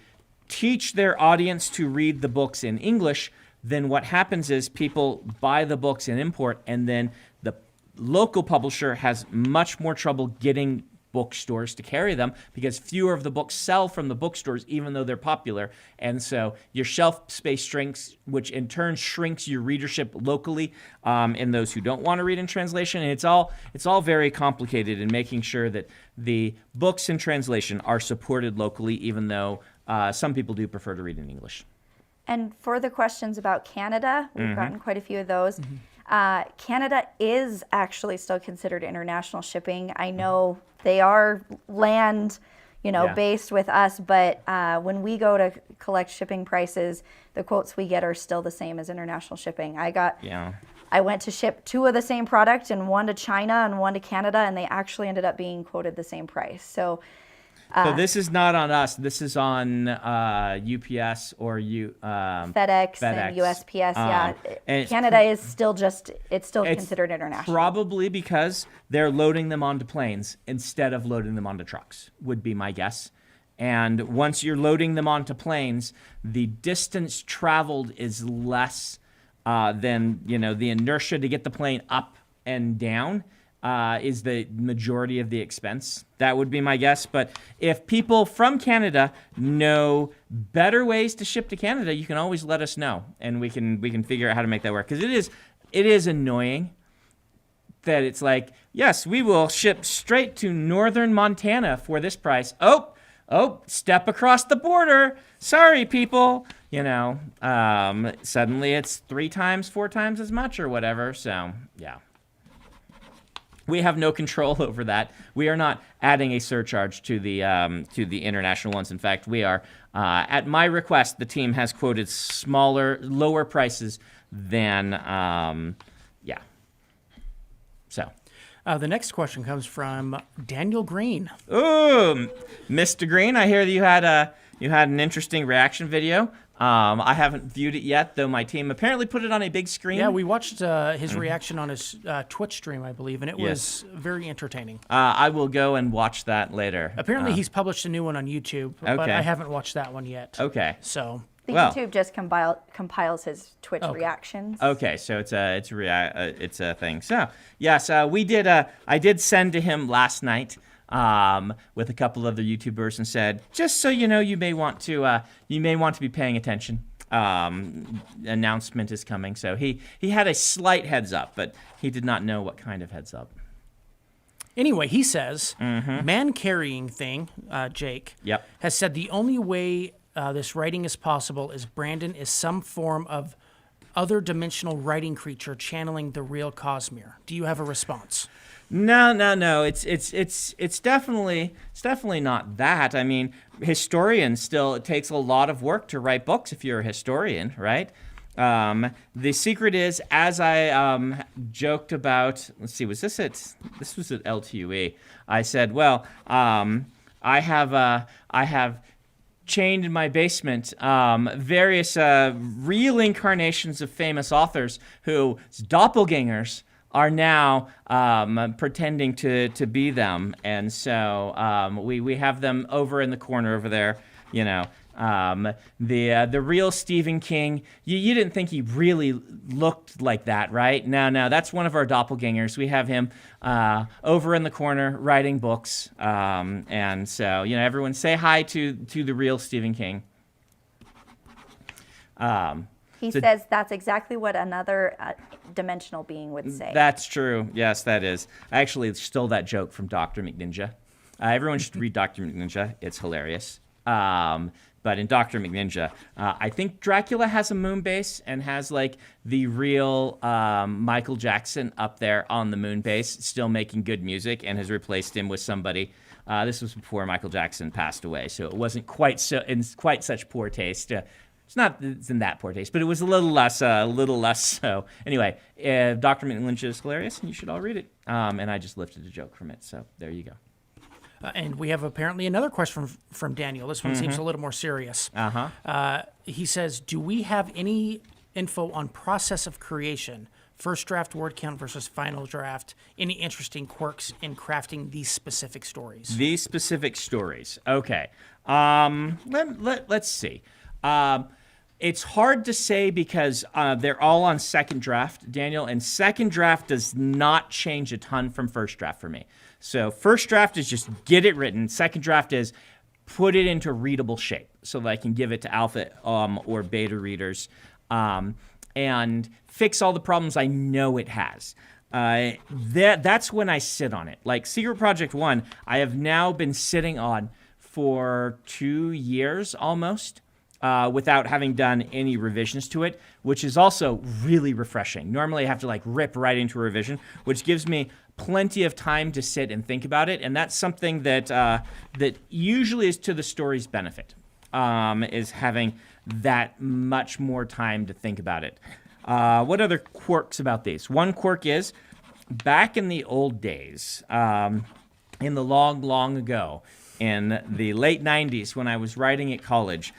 teach their audience to read the books in English, then what happens is people buy the books in import, and then the local publisher has much more trouble getting bookstores to carry them because fewer of the books sell from the bookstores, even though they're popular. And so your shelf space shrinks, which in turn shrinks your readership locally in those who don't want to read in translation. And it's all very complicated in making sure that the books in translation are supported locally, even though some people do prefer to read in English. And for the questions about Canada, we've gotten quite a few of those. Canada is actually still considered international shipping. I know they are land, based with us, but when we go to collect shipping prices, the quotes we get are still the same as international shipping. I went to ship 2 of the same product, and one to China and one to Canada, and they actually ended up being quoted the same price. So this is not on us. This is on UPS or FedEx and USPS. And Canada is still considered international. Probably because they're loading them onto planes instead of loading them onto trucks, would be my guess. And once you're loading them onto planes, the distance traveled is less than the inertia to get the plane up and down. Is the majority of the expense. That would be my guess. But if people from Canada know better ways to ship to Canada, you can always let us know, and we can figure out how to make that work. Because it is annoying that it's like, yes, we will ship straight to northern Montana for this price. Oh, step across the border. Sorry, people. Suddenly it's 3 times, 4 times as much or whatever. So yeah. We have no control over that. We are not adding a surcharge to the international ones. In fact, we are, at my request, the team has quoted lower prices than, So. The next question comes from Daniel Green. Ooh, Mr. Green, I hear that you had an interesting reaction video. I haven't viewed it yet, though my team apparently put it on a big screen. Yeah, we watched his reaction on his Twitch stream, I believe, and it was very entertaining. I will go and watch that later. Apparently, he's published a new one on YouTube, but I haven't watched that one yet. Okay. So YouTube just compiles his Twitch reactions. Okay, so it's a thing. So yes, I did send to him last night. With a couple other YouTubers, and said, just so you know, you may want to be paying attention. Announcement is coming. So he had a slight heads up, but he did not know what kind of heads up. Anyway, he says, man carrying thing, Jake, has said the only way this writing is possible is Brandon is some form of other dimensional writing creature channeling the real Cosmere. Do you have a response? No. It's definitely not that. I mean, historians still, it takes a lot of work to write books if you're a historian, right? The secret is, as I joked about, let's see, this was at LTUE. I said, well, I have chained in my basement various real incarnations of famous authors whose doppelgangers are now pretending to be them. And so we have them over in the corner over there, the real Stephen King. You didn't think he really looked like that, right? No, that's one of our doppelgangers. We have him over in the corner writing books. And so, everyone say hi to the real Stephen King. He says that's exactly what another dimensional being would say. That's true. Yes, that is. I actually stole that joke from Dr. McNinja. Everyone should read Dr. McNinja. It's hilarious. But in Dr. McNinja, I think Dracula has a moon base and has like the real Michael Jackson up there on the moon base, still making good music, and has replaced him with somebody. This was before Michael Jackson passed away, so it wasn't quite such poor taste. It's in that poor taste, but it was a little less so. Anyway, Dr. McNinja is hilarious, and you should all read it. And I just lifted a joke from it, so there you go. And we have apparently another question from Daniel. This one seems a little more serious. He says, do we have any info on process of creation? First draft word count versus final draft. Any interesting quirks in crafting these specific stories? These specific stories. Okay. Let's see. It's hard to say because they're all on second draft, Daniel, and second draft does not change a ton from first draft for me. So first draft is just get it written. Second draft is put it into readable shape so that I can give it to alpha or beta readers and fix all the problems I know it has. That's when I sit on it. Like Secret Project 1, I have now been sitting on for 2 years almost. Without having done any revisions to it, which is also really refreshing. Normally I have to like rip right into a revision, which gives me plenty of time to sit and think about it. And that's something that that usually is to the story's benefit, is having that much more time to think about it. What other quirks about these? One quirk is, back in the old days, in the long ago, in the late 90s when I was writing at college,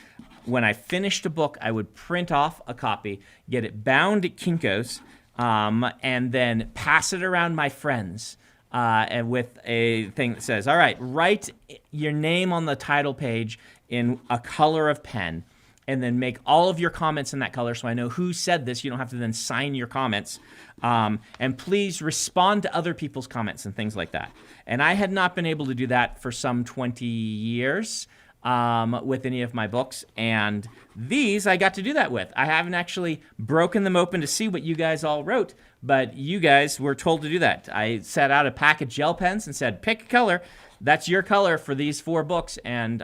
when I finished a book, I would print off a copy, get it bound at Kinko's, and then pass it around my friends and with a thing that says, all right, write your name on the title page in a color of pen, and then make all of your comments in that color so I know who said this. You don't have to then sign your comments. And please respond to other people's comments and things like that. And I had not been able to do that for some 20 years. With any of my books, and these I got to do that with. I haven't actually broken them open to see what you guys all wrote, but you guys were told to do that. I set out a pack of gel pens and said, pick a color. That's your color for these 4 books, and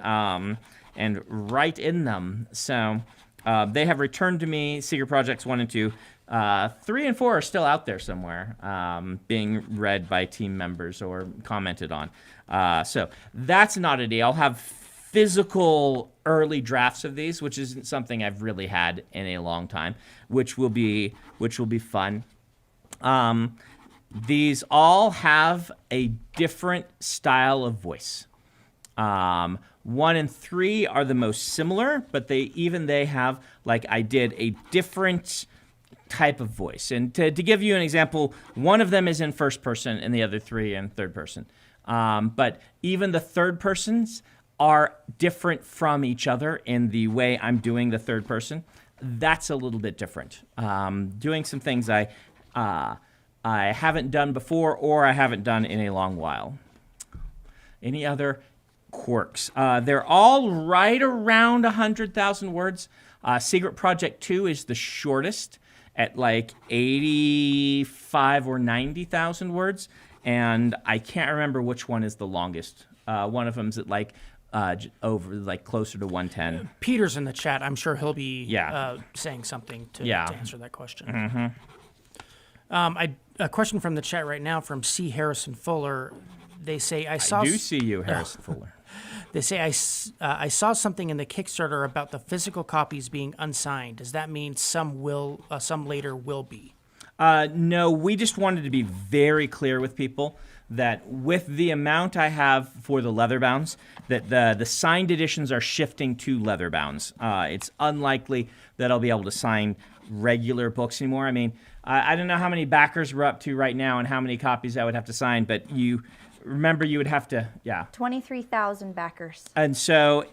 write in them. So they have returned to me Secret Projects 1 and 2. 3 and 4 are still out there somewhere, being read by team members or commented on. So that's an oddity. I'll have physical early drafts of these, which isn't something I've really had in a long time, which will be fun. These all have a different style of voice. 1 and 3 are the most similar, but they have, like I did, a different type of voice. And to give you an example, one of them is in first person and the other 3 in third person. But even the third persons are different from each other in the way I'm doing the third person. That's a little bit different. Doing some things I haven't done before or I haven't done in a long while. Any other quirks? They're all right around 100,000 words. Secret Project 2 is the shortest at like 85 or 90,000 words. And I can't remember which one is the longest. One of them's at like over like closer to 110. Peter's in the chat. I'm sure he'll be saying something to answer that question. A question from the chat right now from C. Harrison Fuller. They say, I do see you, Harrison Fuller. They say, I saw something in the Kickstarter about the physical copies being unsigned. Does that mean some later will be? No, we just wanted to be very clear with people that with the amount I have for the leather bounds, that the signed editions are shifting to leather bounds. It's unlikely that I'll be able to sign regular books anymore. I mean, I don't know how many backers we're up to right now and how many copies I would have to sign, but you remember you would have to, 23,000 backers. And so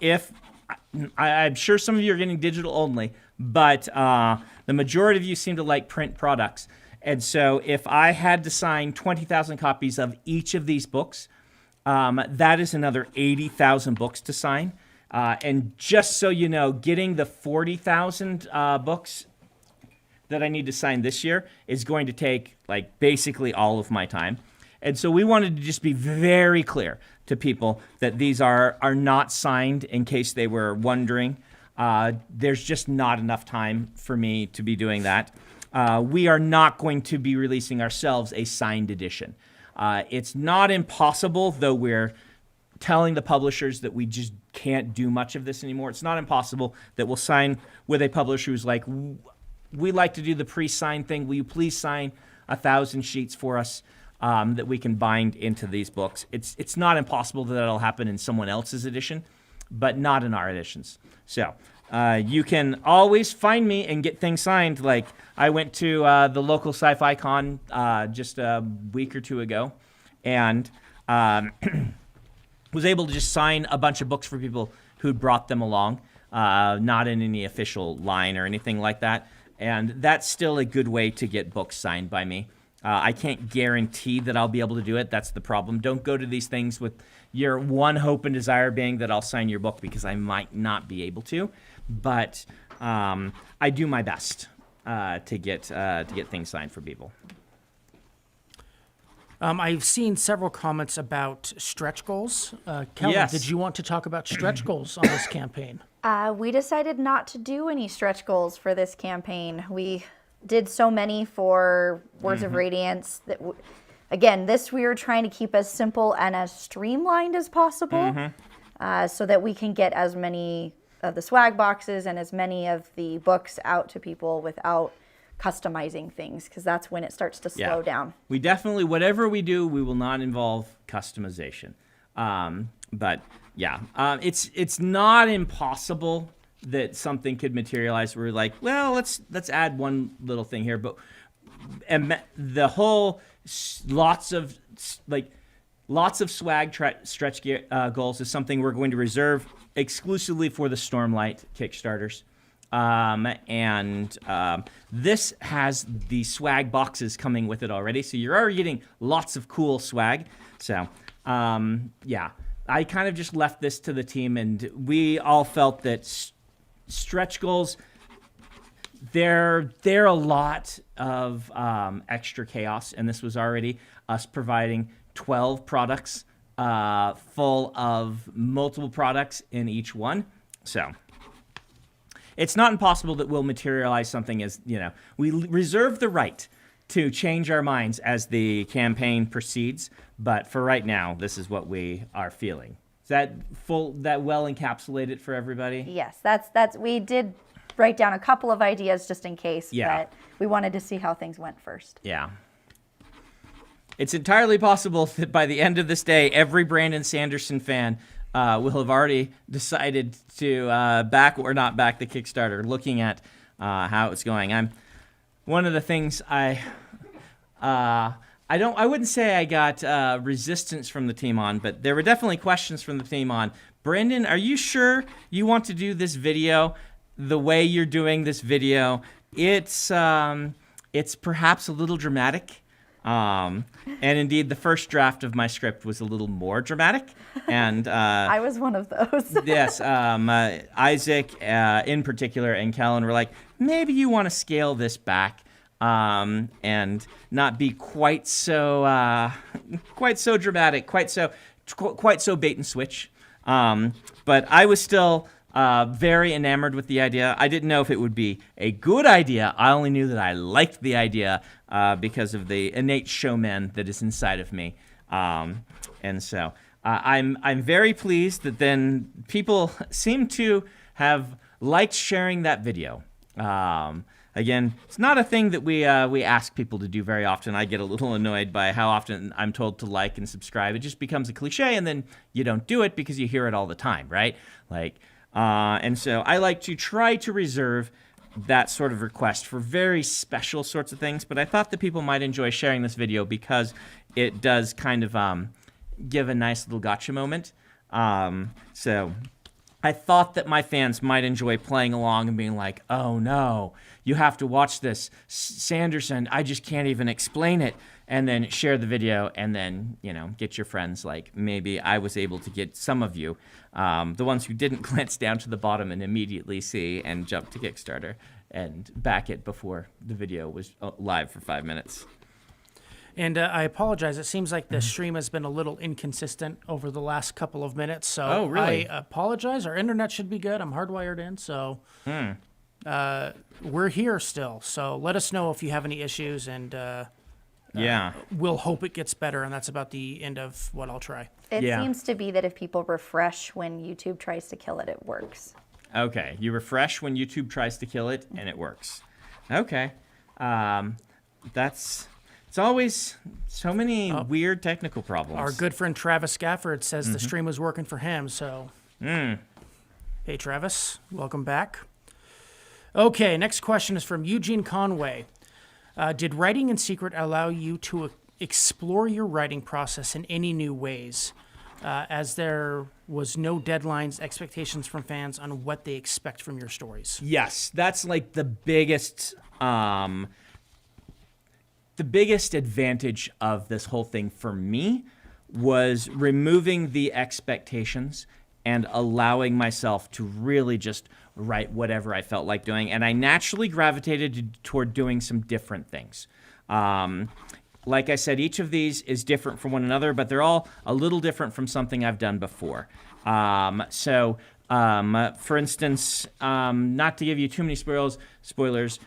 I'm sure some of you are getting digital only, but the majority of you seem to like print products. And so if I had to sign 20,000 copies of each of these books, that is another 80,000 books to sign. And just so you know, getting the 40,000 books that I need to sign this year is going to take like basically all of my time. And so we wanted to just be very clear to people that these are not signed, in case they were wondering. There's just not enough time for me to be doing that. We are not going to be releasing ourselves a signed edition. It's not impossible, though we're telling the publishers that we just can't do much of this anymore. It's not impossible that we'll sign with a publisher who's like, we like to do the pre-signed thing. Will you please sign 1,000 sheets for us that we can bind into these books? It's not impossible that that'll happen in someone else's edition, but not in our editions. So you can always find me and get things signed. Like I went to the local sci-fi con just a week or two ago, and was able to just sign a bunch of books for people who'd brought them along, not in any official line or anything like that. And that's still a good way to get books signed by me. I can't guarantee that I'll be able to do it. That's the problem. Don't go to these things with your one hope and desire being that I'll sign your book, because I might not be able to. But I do my best to get things signed for people. I've seen several comments about stretch goals. Kellen, Yes. Did you want to talk about stretch goals on this campaign? We decided not to do any stretch goals for this campaign. We did so many for Words of Radiance that, again, this we were trying to keep as simple and as streamlined as possible, so that we can get as many of the swag boxes and as many of the books out to people without customizing things, because that's when it starts to slow down. We definitely, whatever we do, we will not involve customization. But yeah, it's not impossible that something could materialize. We're like, well, let's add one little thing here, but the whole lots of swag stretch goals is something we're going to reserve exclusively for the Stormlight Kickstarters. This has the swag boxes coming with it already, so you're already getting lots of cool swag. So yeah, I kind of just left this to the team, and we all felt that stretch goals, they're a lot of extra chaos, and this was already us providing 12 products full of multiple products in each one. So it's not impossible that we'll materialize something, as, we reserve the right to change our minds as the campaign proceeds. But for right now, this is what we are feeling. Is that well encapsulated for everybody? Yes, that's we did write down a couple of ideas just in case, but we wanted to see how things went first. Yeah. It's entirely possible that by the end of this day, every Brandon Sanderson fan will have already decided to back or not back the Kickstarter, looking at how it's going. One of the things I wouldn't say I got resistance from the team on, but there were definitely questions from the team on, Brandon, are you sure you want to do this video the way you're doing this video? It's perhaps a little dramatic. And indeed, the first draft of my script was a little more dramatic. And I was one of those. Yes, Isaac in particular and Kellen were like, maybe you want to scale this back and not be quite so dramatic, quite so bait and switch. But I was still very enamored with the idea. I didn't know if it would be a good idea. I only knew that I liked the idea because of the innate showman that is inside of me. And so I'm very pleased that then people seem to have liked sharing that video. Again, it's not a thing that we ask people to do very often. I get a little annoyed by how often I'm told to like and subscribe. It just becomes a cliche, and then you don't do it because you hear it all the time, right? And so I like to try to reserve that sort of request for very special sorts of things, but I thought that people might enjoy sharing this video because it does kind of give a nice little gotcha moment. So I thought that my fans might enjoy playing along and being like, oh no, you have to watch this. Sanderson, I just can't even explain it. And then share the video and then, get your friends. Like maybe I was able to get some of you, the ones who didn't glance down to the bottom and immediately see and jump to Kickstarter and back it before the video was live for 5 minutes. And I apologize. It seems like the stream has been a little inconsistent over the last couple of minutes. So really? I apologize. Our internet should be good. I'm hardwired in. So we're here still. So let us know if you have any issues. And we'll hope it gets better. And that's about the end of what I'll try. It seems to be that if people refresh when YouTube tries to kill it, it works. Okay. You refresh when YouTube tries to kill it, and it works. Okay. It's always so many weird technical problems. Our good friend Travis Gafford says the stream was working for him. So, hey, Travis, welcome back. Okay, next question is from Eugene Conway. Did writing in secret allow you to explore your writing process in any new ways, as there was no deadlines, expectations from fans on what they expect from your stories? Yes, that's like the biggest advantage of this whole thing for me was removing the expectations and allowing myself to really just write whatever I felt like doing. And I naturally gravitated toward doing some different things. Like I said, each of these is different from one another, but they're all a little different from something I've done before. For instance, not to give you too many spoilers,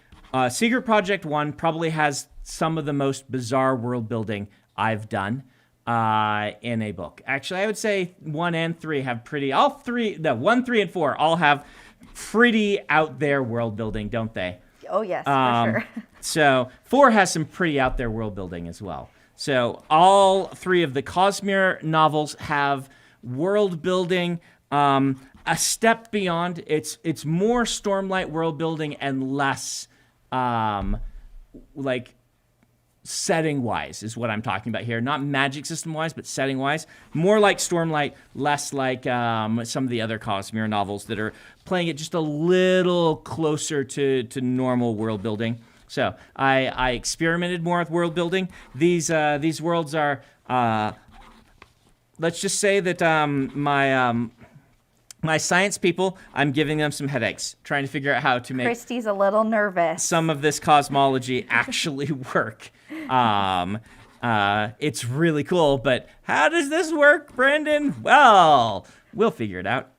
Secret Project 1 probably has some of the most bizarre world building I've done in a book. Actually, I would say 1 and 3 have 1, 3, and 4 all have pretty out there world building, don't they? Oh, yes, for sure. So 4 has some pretty out there world building as well. So all 3 of the Cosmere novels have world building a step beyond. It's more Stormlight world building and less like setting-wise is what I'm talking about here. Not magic system-wise, but setting-wise. More like Stormlight, less like some of the other Cosmere novels that are playing it just a little closer to normal world building. So I experimented more with world building. These worlds are, let's just say that my science people, I'm giving them some headaches, trying to figure out how to make Christy's a little nervous. Some of this cosmology actually work. It's really cool, but how does this work, Brandon? Well, we'll figure it out.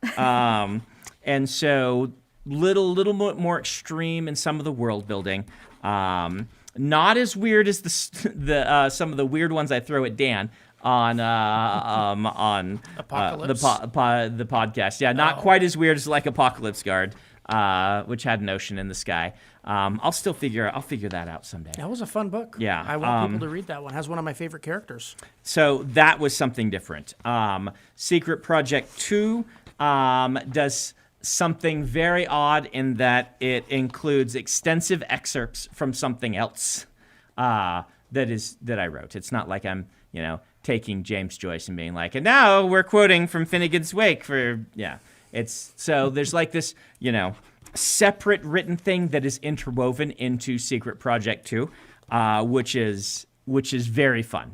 And so little more extreme in some of the world building. Not as weird as the some of the weird ones I throw at Dan on Apocalypse? The podcast. Yeah, not quite as weird as like Apocalypse Guard, which had an ocean in the sky. I'll figure that out someday. That was a fun book. Yeah, I want people to read that one. It has one of my favorite characters. So that was something different. Secret Project 2 does something very odd in that it includes extensive excerpts from something else that I wrote. It's not like I'm, taking James Joyce and being like, and now we're quoting from Finnegan's Wake there's like this, separate written thing that is interwoven into Secret Project 2, which is very fun.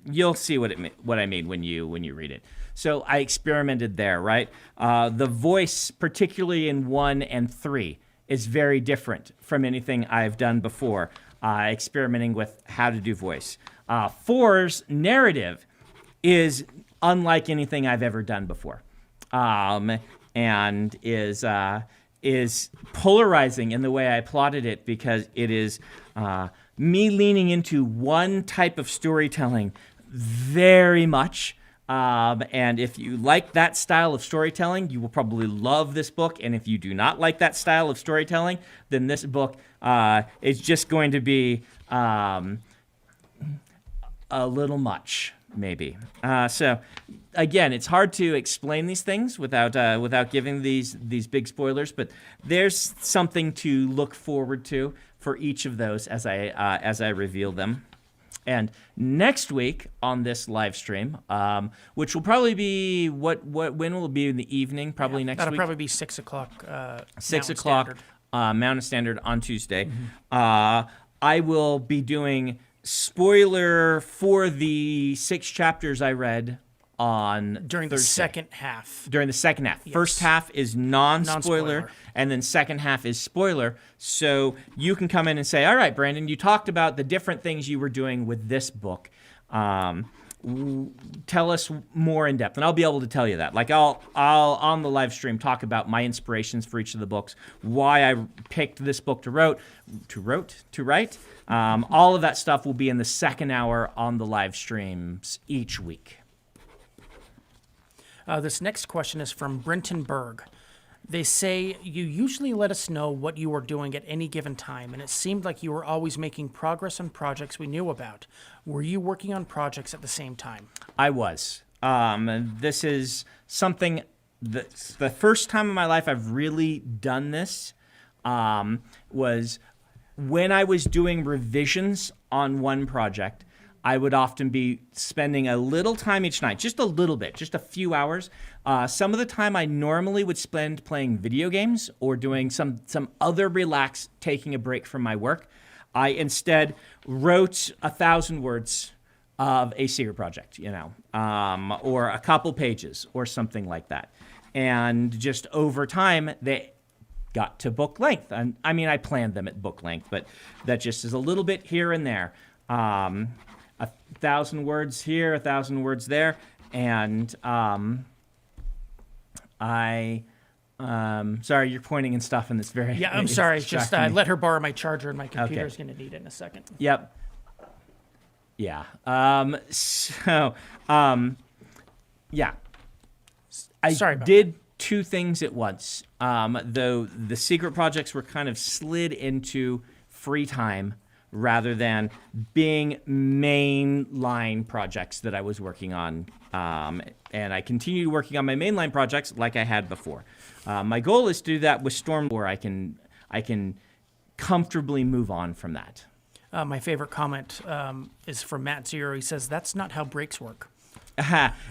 You'll see what I mean when you read it. So I experimented there, right? The voice, particularly in 1 and 3, is very different from anything I've done before. Experimenting with how to do voice. 4's narrative is unlike anything I've ever done before, and is polarizing in the way I plotted it because it is me leaning into one type of storytelling very much. And if you like that style of storytelling, you will probably love this book. And if you do not like that style of storytelling, then this book is just going to be a little much, maybe. So, again, it's hard to explain these things without giving these big spoilers. But there's something to look forward to for each of those as I reveal them. And next week on this live stream, which will probably be when will it be in the evening? Probably next week. That'll probably be 6 o'clock. 6 o'clock Mountain Standard on Tuesday. I will be doing spoiler for the 6 chapters I read on during Thursday. the second half. During the second half. Yes. First half is non-spoiler, Non-spoiler. and then second half is spoiler. So you can come in and say, all right, Brandon, you talked about the different things you were doing with this book. Tell us more in depth, and I'll be able to tell you that. Like I'll on the live stream talk about my inspirations for each of the books, why I picked this book to write. All of that stuff will be in the second hour on the live streams each week. This next question is from Brenton Berg. They say, you usually let us know what you are doing at any given time, and it seemed like you were always making progress on projects we knew about. Were you working on projects at the same time? I was. This is something that's the first time in my life I've really done this was when I was doing revisions on one project. I would often be spending a little time each night, just a little bit, just a few hours. Some of the time I normally would spend playing video games or doing some other relaxed, taking a break from my work. I instead wrote 1,000 words of a secret project, or a couple pages or something like that. And just over time, they got to book length. I mean, I planned them at book length, but that just is a little bit here and there. 1,000 words here, 1,000 words there, and sorry, you're pointing and stuff, and it's very Yeah, I'm sorry. Just let her borrow my charger, and my computer's going to need it in a second. Yep. Yeah. Yeah. I Sorry about did two things at once. Though the secret projects were kind of slid into free time rather than being mainline projects that I was working on. And I continued working on my mainline projects like I had before. My goal is to do that with Storm, where I can comfortably move on from that. My favorite comment is from Matt Zero. He says, "That's not how breaks work."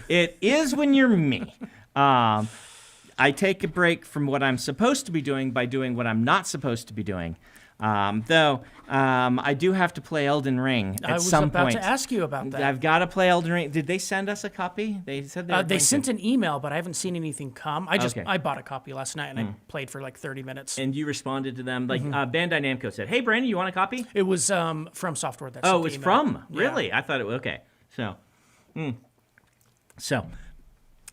It is when you're me. I take a break from what I'm supposed to be doing by doing what I'm not supposed to be doing. Though I do have to play Elden Ring at some point. I was about to ask you about that. I've got to play Elden Ring. Did they send us a copy? They said they sent an email, but I haven't seen anything come. I bought a copy last night and I played for like 30 minutes. And you responded to them like Bandai Namco said, "Hey, Brandon, you want a copy?" It was from Software. That it was email. from Yeah. really. I thought it was okay. So,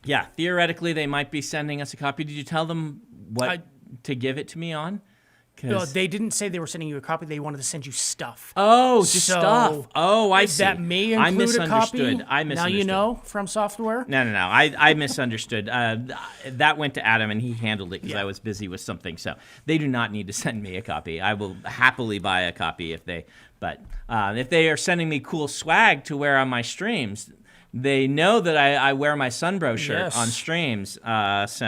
yeah, theoretically they might be sending us a copy. Did you tell them what to give it to me on? No, they didn't say they were sending you a copy. They wanted to send you stuff. Oh, just stuff. Oh, I see. That may include a copy. I misunderstood. Now you know from Software. No. I misunderstood. That went to Adam, and he handled it because I was busy with something. So they do not need to send me a copy. I will happily buy a copy if they. But if they are sending me cool swag to wear on my streams, they know that I wear my Sunbro shirt on streams. But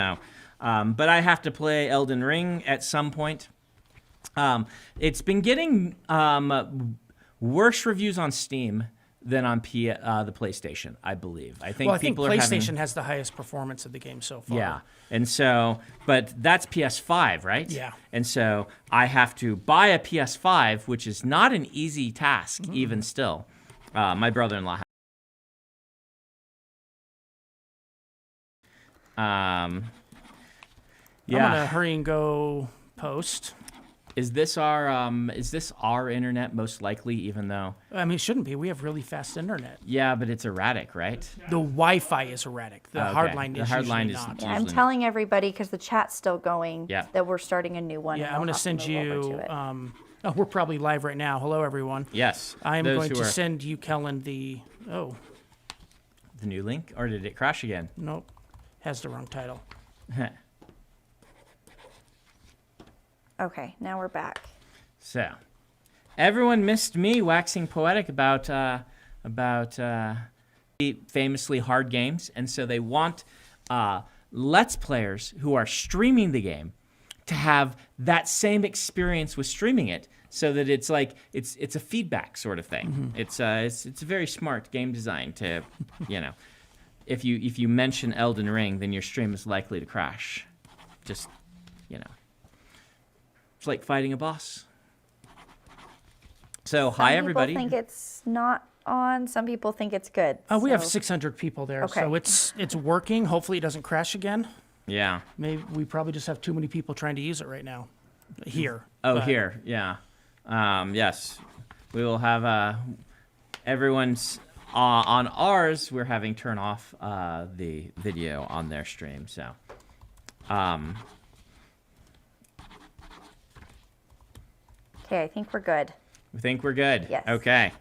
I have to play Elden Ring at some point. It's been getting worse reviews on Steam than on the PlayStation, I believe. I think PlayStation has the highest performance of the game so far. Yeah, and so, but that's PS5, right? Yeah. And so I have to buy a PS5, which is not an easy task, even still. My brother-in-law. I'm gonna hurry and go post. Is this our internet most likely, even though? I mean, it shouldn't be. We have really fast internet. Yeah, but it's erratic, right? The Wi-Fi is erratic. The hardline is usually not. Yeah, I'm telling everybody because the chat's still going that we're starting a new one. Yeah, I'm going to send you. We're probably live right now. Hello, everyone. Yes. I am going to send you, Kellen, the new link, or did it crash again? Nope, has the wrong title. Okay, now we're back. So, everyone missed me waxing poetic about famously hard games, and so they want Let's Players who are streaming the game to have that same experience with streaming it, so that it's like it's a feedback sort of thing. Mm-hmm. It's a very smart game design to, if you mention Elden Ring, then your stream is likely to crash. Just, It's like fighting a boss. So, hi everybody. People think it's not on. Some people think it's good. We have 600 people there, Okay. so it's working. Hopefully it doesn't crash again. Yeah. Maybe we probably just have too many people trying to use it right now. Here. Here. Yeah. Yes. We will have everyone's on ours. We're having turn off the video on their stream. So. Okay, I think we're good. We think we're good. Yes. Okay.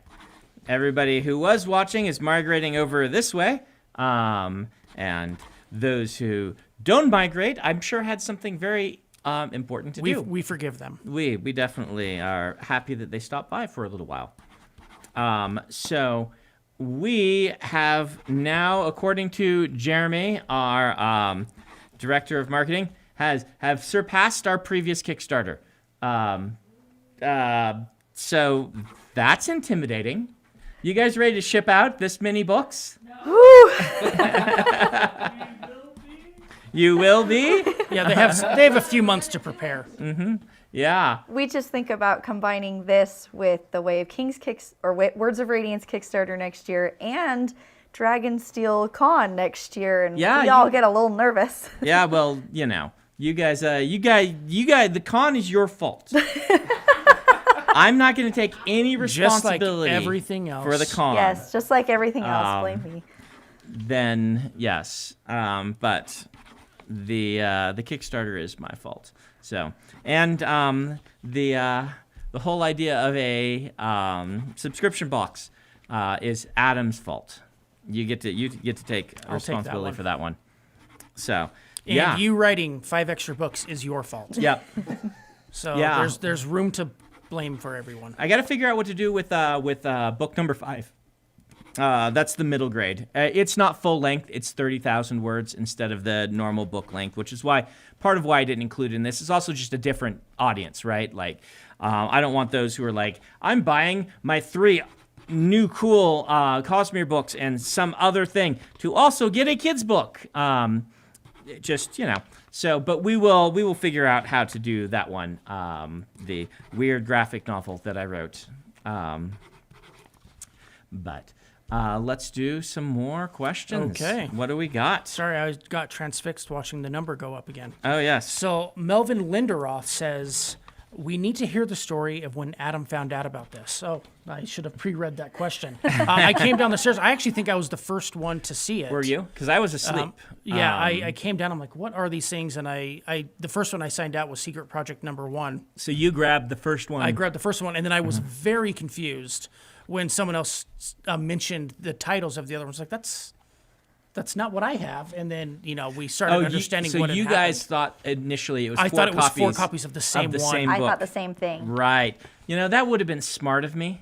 Everybody who was watching is migrating over this way. And those who don't migrate, I'm sure had something very important to do. We forgive them. We definitely are happy that they stopped by for a little while. So we have now, according to Jeremy, our director of marketing, have surpassed our previous Kickstarter. So that's intimidating. You guys ready to ship out this many books? Woo! You will be? Yeah, they have a few months to prepare. Mm-hmm. Yeah. We just think about combining this with the Way of Kings Words of Radiance Kickstarter next year and Dragonsteel Con next year, and we all get a little nervous. Yeah, well, you guys, the con is your fault. I'm not going to take any responsibility just like everything else. for the con. Yes, just like everything else. Blame me. Then yes, but the Kickstarter is my fault. So, and the whole idea of a subscription box is Adam's fault. You get to take responsibility for that one. So, and you writing 5 extra books is your fault. Yep. So there's room to blame for everyone. I got to figure out what to do with book number 5. That's the middle grade. It's not full length. It's 30,000 words instead of the normal book length, which is part of why I didn't include it in this. It's also just a different audience, right? Like, I don't want those who are like, I'm buying my 3 new cool Cosmere books and some other thing to also get a kid's book. So, but we will figure out how to do that one. The weird graphic novel that I wrote. But let's do some more questions. Okay. What do we got? Sorry, I got transfixed watching the number go up again. Oh, yes. So Melvin Linderoth says, we need to hear the story of when Adam found out about this. Oh, I should have pre-read that question. I came down the stairs. I actually think I was the first one to see it. Were you? Because I was asleep. I came down. I'm like, what are these things? And the first one I signed out was Secret Project number 1. So you grabbed the first one. I grabbed the first one, and then I was very confused when someone else mentioned the titles of the other ones. Like, that's not what I have. And then, we started understanding what had happened. So you guys thought initially it was 4 copies. I thought it was 4 copies of the same one. I thought the same thing. Right. That would have been smart of me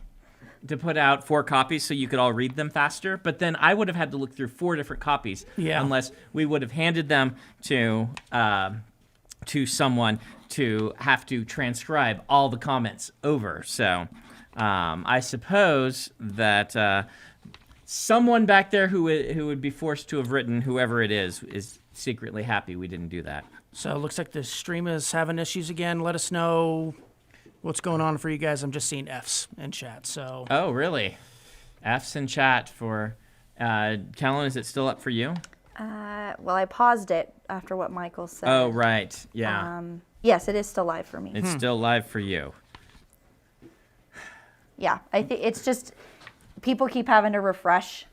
to put out 4 copies so you could all read them faster. But then I would have had to look through 4 different copies unless we would have handed them to someone to have to transcribe all the comments over. So I suppose that someone back there who would be forced to have written, whoever it is secretly happy we didn't do that. So it looks like the stream is having issues again. Let us know what's going on for you guys. I'm just seeing Fs in chat. So. Oh, really? Fs in chat for Kellen. Is it still up for you? Well, I paused it after what Michael said. Oh, right. Yeah. Yes, it is still live for me. It's still live for you. Yeah, I think it's just people keep having to refresh.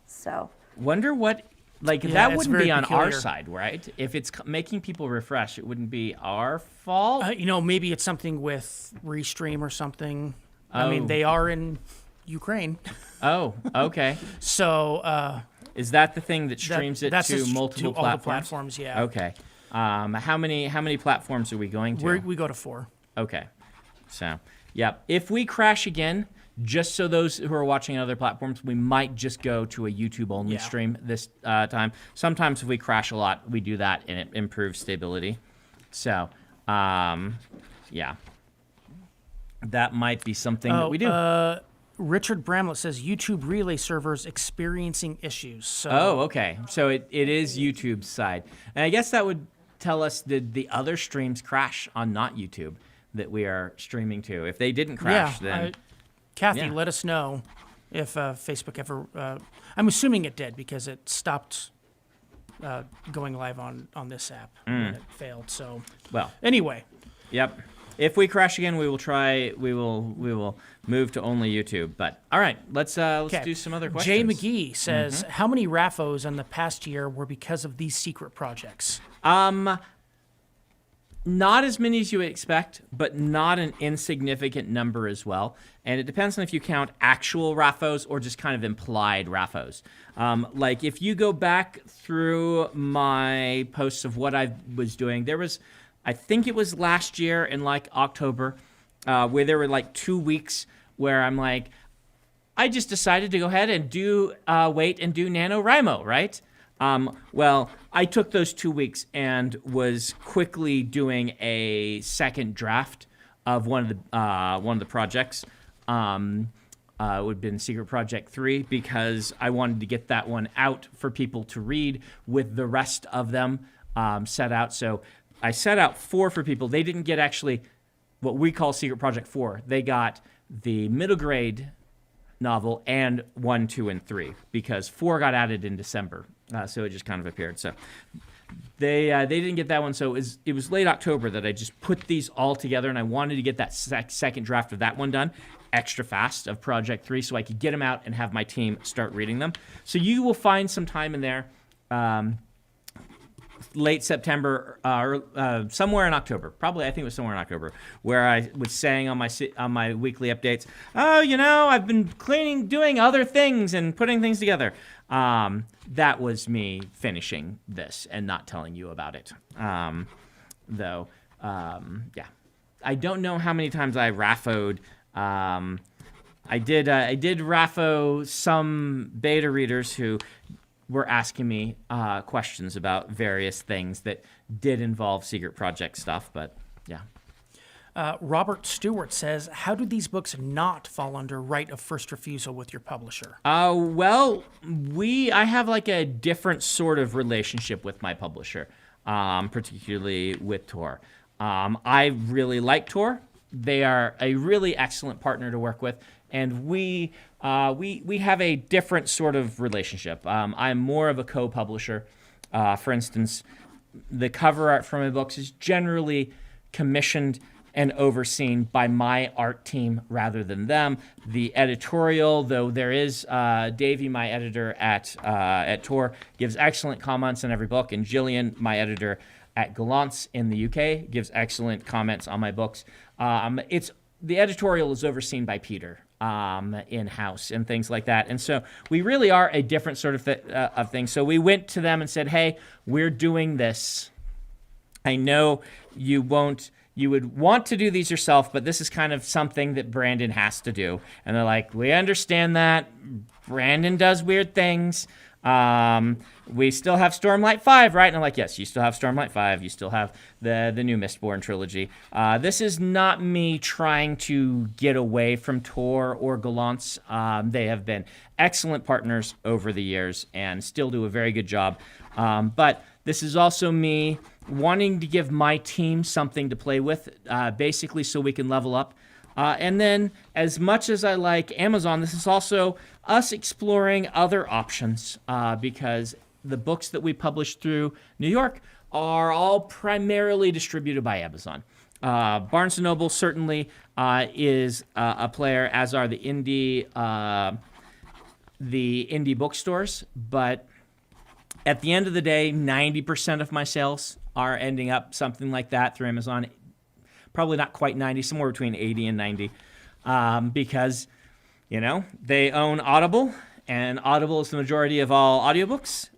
So. Wonder what, that wouldn't be on peculiar. our side, right? If it's making people refresh, it wouldn't be our fault. Maybe it's something with Restream or something. I mean, they are in Ukraine. Oh, okay. So. Is that the thing that streams it to multiple platforms? All the platforms, yeah. Okay. How many platforms are we going to? We go to 4. Okay. So, yeah. If we crash again, just so those who are watching on other platforms, we might just go to a YouTube-only stream this time. Sometimes if we crash a lot, we do that, and it improves stability. So, yeah. That might be something that we do. Richard Bramlett says YouTube relay servers experiencing issues. So. Oh, okay. So it is YouTube's side. And I guess that would tell us did the other streams crash on not YouTube that we are streaming to. If they didn't crash, then... Kathy, let us know if Facebook ever. I'm assuming it did because it stopped going live on this app when it failed. So anyway. Yep. If we crash again, we will try. We will move to only YouTube. But all right, let's do some other questions. Jay McGee says, "How many RAFOs in the past year were because of these secret projects?" Not as many as you would expect, but not an insignificant number as well. And it depends on if you count actual RAFOs or just kind of implied RAFOs. Like if you go back through my posts of what I was doing, there was, I think it was last year in like October, where there were like 2 weeks where I'm like, I just decided to go ahead and do wait and do NaNoWriMo, right? Well, I took those 2 weeks and was quickly doing a second draft of one of the projects. It would have been Secret Project 3 because I wanted to get that one out for people to read with the rest of them set out. So I set out 4 for people. They didn't get actually what we call Secret Project 4. They got the middle grade novel and 1, 2, and 3 because 4 got added in December. So it just kind of appeared. So they didn't get that one. So it was late October that I just put these all together, and I wanted to get that second draft of that one done extra fast of Project 3 so I could get them out and have my team start reading them. So you will find some time in there, late September or somewhere in October. Probably, I think it was somewhere in October, where I was saying on my weekly updates, oh, I've been doing other things and putting things together. That was me finishing this and not telling you about it. Though, yeah. I don't know how many times I RAFO'd. I did RAFO some beta readers who were asking me questions about various things that did involve secret project stuff, but yeah. Robert Stewart says, how do these books not fall under right of first refusal with your publisher? Well, I have like a different sort of relationship with my publisher, particularly with Tor. I really like Tor. They are a really excellent partner to work with, and we have a different sort of relationship. I'm more of a co-publisher. For instance, the cover art for my books is generally commissioned and overseen by my art team rather than them. The editorial, though there is Davey, my editor at Tor, gives excellent comments on every book, and Jillian, my editor at Gallant's in the UK, gives excellent comments on my books. The editorial is overseen by Peter in-house and things like that. And so we really are a different sort of thing. So we went to them and said, hey, we're doing this. I know you would want to do these yourself, but this is kind of something that Brandon has to do. And they're like, we understand that. Brandon does weird things. We still have Stormlight 5, right? And I'm like, yes, you still have Stormlight 5. You still have the new Mistborn trilogy. This is not me trying to get away from Tor or Gallant's. They have been excellent partners over the years and still do a very good job. But this is also me wanting to give my team something to play with, basically so we can level up. And then, as much as I like Amazon, this is also us exploring other options because the books that we publish through New York are all primarily distributed by Amazon. Barnes & Noble certainly is a player, as are the indie bookstores, but at the end of the day, 90% of my sales are ending up something like that through Amazon. Probably not quite 90, somewhere between 80 and 90, because, they own Audible, and Audible is the majority of all audiobooks.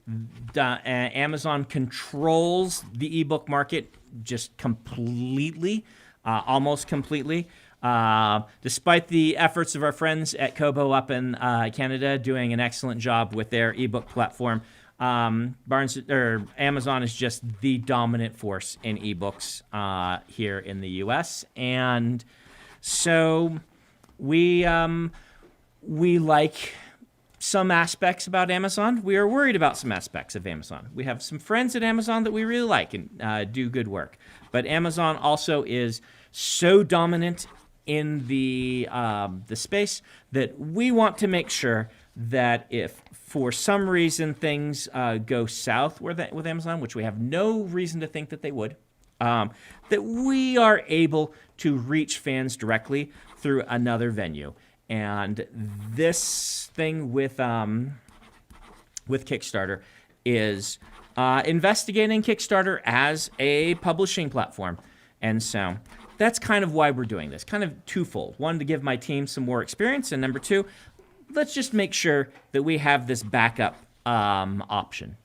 Amazon controls the ebook market just completely, almost completely. Despite the efforts of our friends at Kobo up in Canada doing an excellent job with their ebook platform, Amazon is just the dominant force in ebooks here in the U.S. And so we like some aspects about Amazon. We are worried about some aspects of Amazon. We have some friends at Amazon that we really like and do good work. But Amazon also is so dominant in the space that we want to make sure that if for some reason things go south with Amazon, which we have no reason to think that they would, that we are able to reach fans directly through another venue. And this thing with Kickstarter is investigating Kickstarter as a publishing platform. And so that's kind of why we're doing this, kind of twofold. One, to give my team some more experience, and number two, let's just make sure that we have this backup option.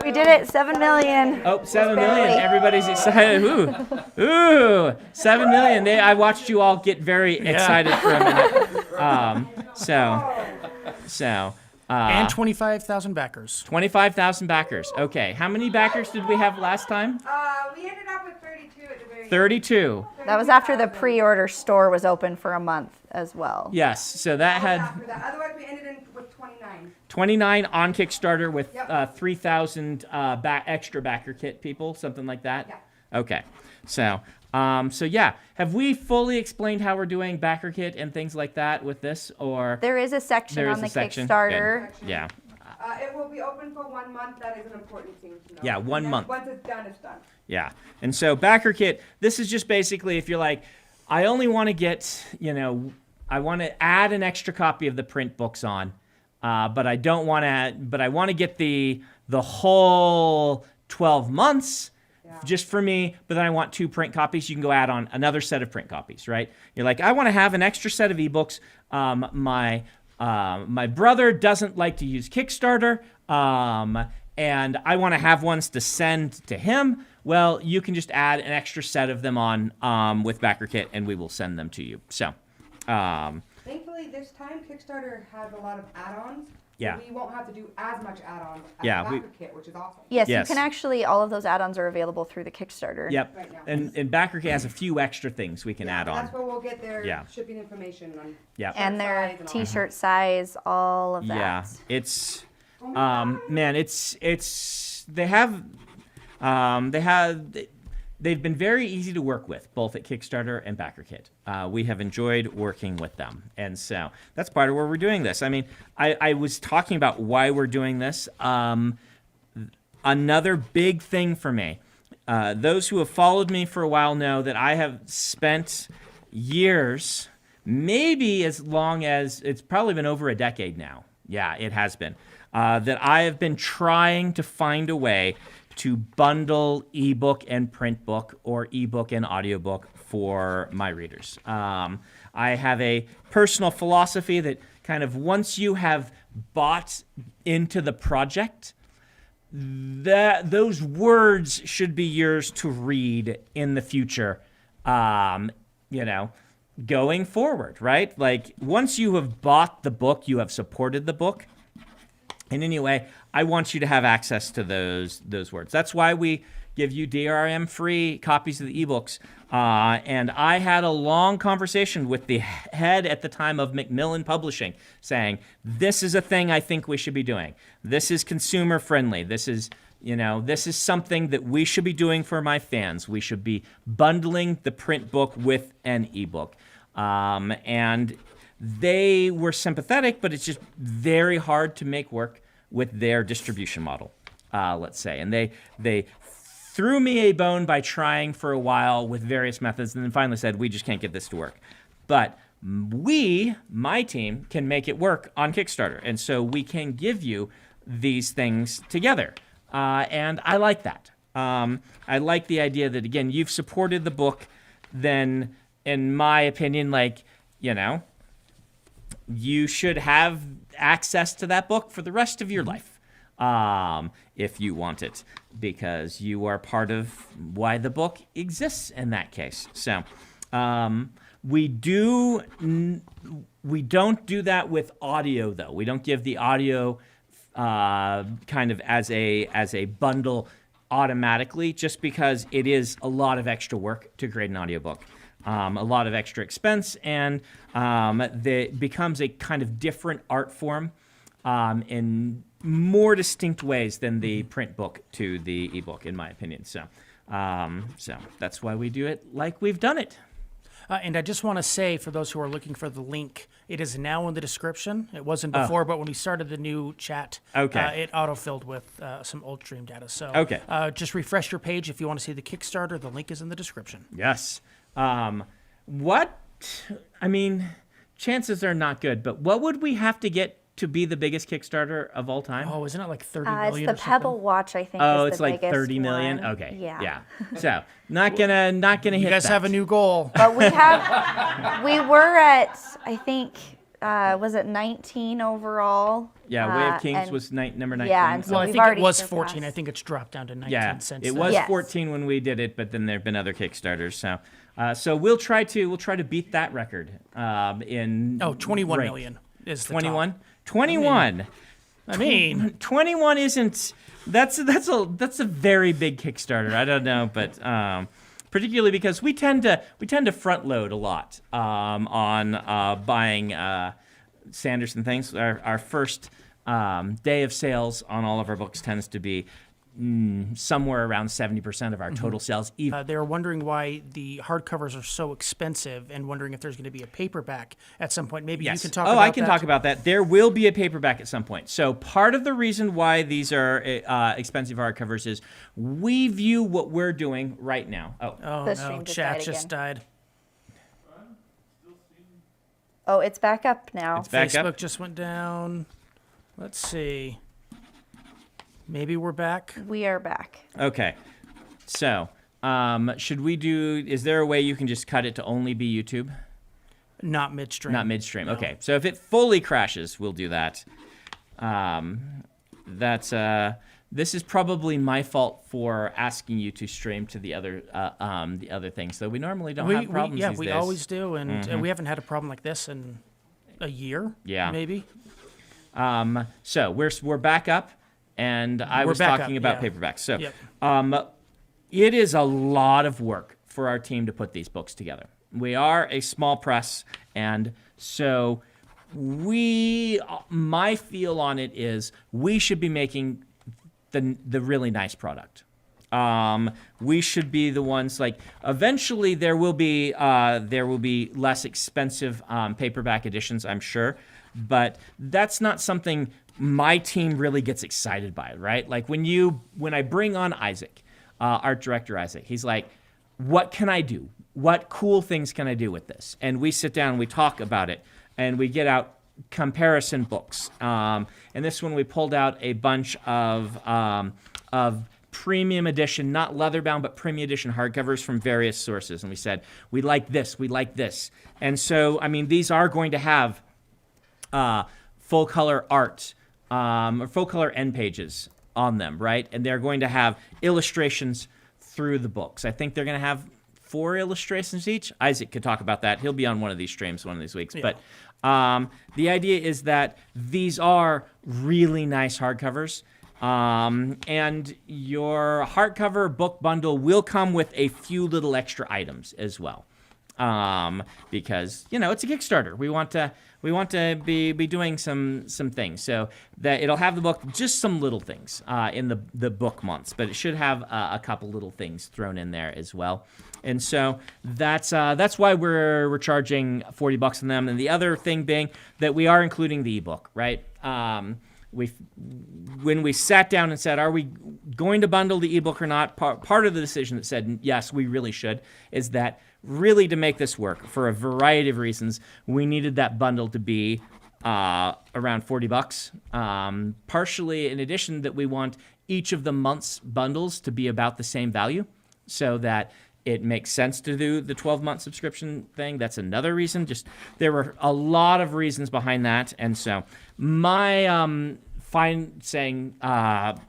We did it, 7 million. Oh, 7 million. Everybody's excited. Ooh, 7 million. I watched you all get very excited for a minute. And 25,000 backers. 25,000 backers. Okay. How many backers did we have last time? We ended up with 32 at the very end. 32. That was after the pre-order store was open for a month as well. Yes. So that had Otherwise, we ended in with 29. 29 on Kickstarter with Yep. 3,000 extra backer kit people, something like that. Yeah. Okay. So yeah, have we fully explained how we're doing backer kit and things like that with this, or There is a section there is on the a section? Kickstarter. Good. Yeah. It will be open for 1 month. That is an important thing to know. Yeah, 1 month. Once it's done, it's done. Yeah. And so backer kit, this is just basically if you're like, I only want to get, I want to add an extra copy of the print books on, but I don't want to, but I want to get the whole 12 months just for me, but then I want 2 print copies. You can go add on another set of print copies, right? You're like, I want to have an extra set of ebooks. My brother doesn't like to use Kickstarter, and I want to have ones to send to him. Well, you can just add an extra set of them on with BackerKit, and we will send them to you. So, Thankfully, this time Kickstarter has a lot of add-ons. Yeah. We won't have to do as much add-ons as Yeah, Backer Kit, which is awesome. Yes, Yes. you can actually, all of those add-ons are available through the Kickstarter. yep. Right now. And BackerKit has a few extra things we can add on. That's where we'll get their Yeah. shipping information on. Yeah. And their size and all t-shirt size, all of that. Yeah, it's man, it's they've been very easy to work with, both at Kickstarter and BackerKit. We have enjoyed working with them, and so that's part of where we're doing this. I mean, I was talking about why we're doing this. Another big thing for me, those who have followed me for a while know that I have spent years, maybe as long as, it's probably been over a decade now. Yeah, it has been. That I have been trying to find a way to bundle ebook and print book, or ebook and audiobook for my readers. I have a personal philosophy that kind of once you have bought into the project, those words should be yours to read in the future, going forward, right? Like, once you have bought the book, you have supported the book. And anyway, I want you to have access to those words. That's why we give you DRM-free copies of the ebooks. And I had a long conversation with the head at the time of Macmillan Publishing, saying, this is a thing I think we should be doing. This is consumer friendly. This is something that we should be doing for my fans. We should be bundling the print book with an ebook. And they were sympathetic, but it's just very hard to make work with their distribution model, let's say. And they threw me a bone by trying for a while with various methods, and then finally said, we just can't get this to work. But my team, can make it work on Kickstarter. And so we can give you these things together. And I like that. I like the idea that, again, you've supported the book, then, in my opinion, you should have access to that book for the rest of your life, if you want it, because you are part of why the book exists in that case. So we don't do that with audio, though. We don't give the audio kind of as a bundle automatically, just because it is a lot of extra work to create an audiobook. A lot of extra expense, and it becomes a kind of different art form in more distinct ways than the print book to the ebook, in my opinion. So that's why we do it like we've done it. And I just want to say, for those who are looking for the link, it is now in the description. It wasn't before, but when we started the new chat, it auto-filled with some old stream data. So just refresh your page if you want to see the Kickstarter. The link is in the description. Yes. Chances are not good, but what would we have to get to be the biggest Kickstarter of all time? Oh, isn't it like 30 million? It's the Pebble Watch, I think. Oh, is it's the like biggest 30 million. one. Okay. Yeah. So not gonna hit. You guys have a new goal. But we were at, I think, was it 19 overall? Yeah, Way of Kings was number 19. Yeah, and so I we've think it already was surpassed. 14. I think it's dropped down to 19 since. It was Yes. 14 when we did it, but then there've been other Kickstarters. So we'll try to beat that record. 21 rank. million is the 21. top. 21. I mean, 21 isn't. That's a very big Kickstarter. I don't know, but particularly because we tend to front load a lot on buying Sanderson things. Our first day of sales on all of our books tends to be somewhere around 70% of our total sales. they're wondering why the hardcovers are so expensive and wondering if there's going to be a paperback at some point. Maybe you can talk about that. I can talk about that. There will be a paperback at some point. So part of the reason why these are expensive hardcovers is we view what we're doing right now. Oh, The no, stream just chat died just again. died. Oh, it's back up now. It's back Facebook up. just went down. Let's see. Maybe we're back. We are back. Okay. So should we do, is there a way you can just cut it to only be YouTube? Not midstream. Not midstream. No. Okay. So if it fully crashes, we'll do that. This is probably my fault for asking you to stream to the other things. Though we normally don't have problems these we days. always do, and we haven't had a problem like this in a year. Yeah. Maybe. So we're back up, and I was back talking up, about yeah. paperbacks. So Yep. it is a lot of work for our team to put these books together. We are a small press, and so my feel on it is we should be making the really nice product. We should be the ones, like, eventually there will be less expensive paperback editions, I'm sure, but that's not something my team really gets excited by, right? Like when I bring on Isaac, art director Isaac, he's like, what can I do? What cool things can I do with this? And we sit down, we talk about it, and we get out comparison books. And this one we pulled out a bunch of premium edition, not leather-bound, but premium edition hardcovers from various sources. And we said, we like this, we like this. And so, I mean, these are going to have full-color art, or full-color end pages on them, right? And they're going to have illustrations through the books. I think they're going to have 4 illustrations each. Isaac could talk about that. He'll be on one of these streams one of these weeks. Yeah. But the idea is that these are really nice hardcovers. And your hardcover book bundle will come with a few little extra items as well. Because, it's a Kickstarter. We want to be doing some things. So that it'll have the book, just some little things in the book months, but it should have a couple little things thrown in there as well. And so that's why we're charging $40 on them. And the other thing being that we are including the ebook, right? When we sat down and said, are we going to bundle the ebook or not? Part of the decision that said, yes, we really should, is that really to make this work for a variety of reasons, we needed that bundle to be around $40. Partially, in addition, that we want each of the month's bundles to be about the same value so that it makes sense to do the 12-month subscription thing. That's another reason. Just there were a lot of reasons behind that. And so my saying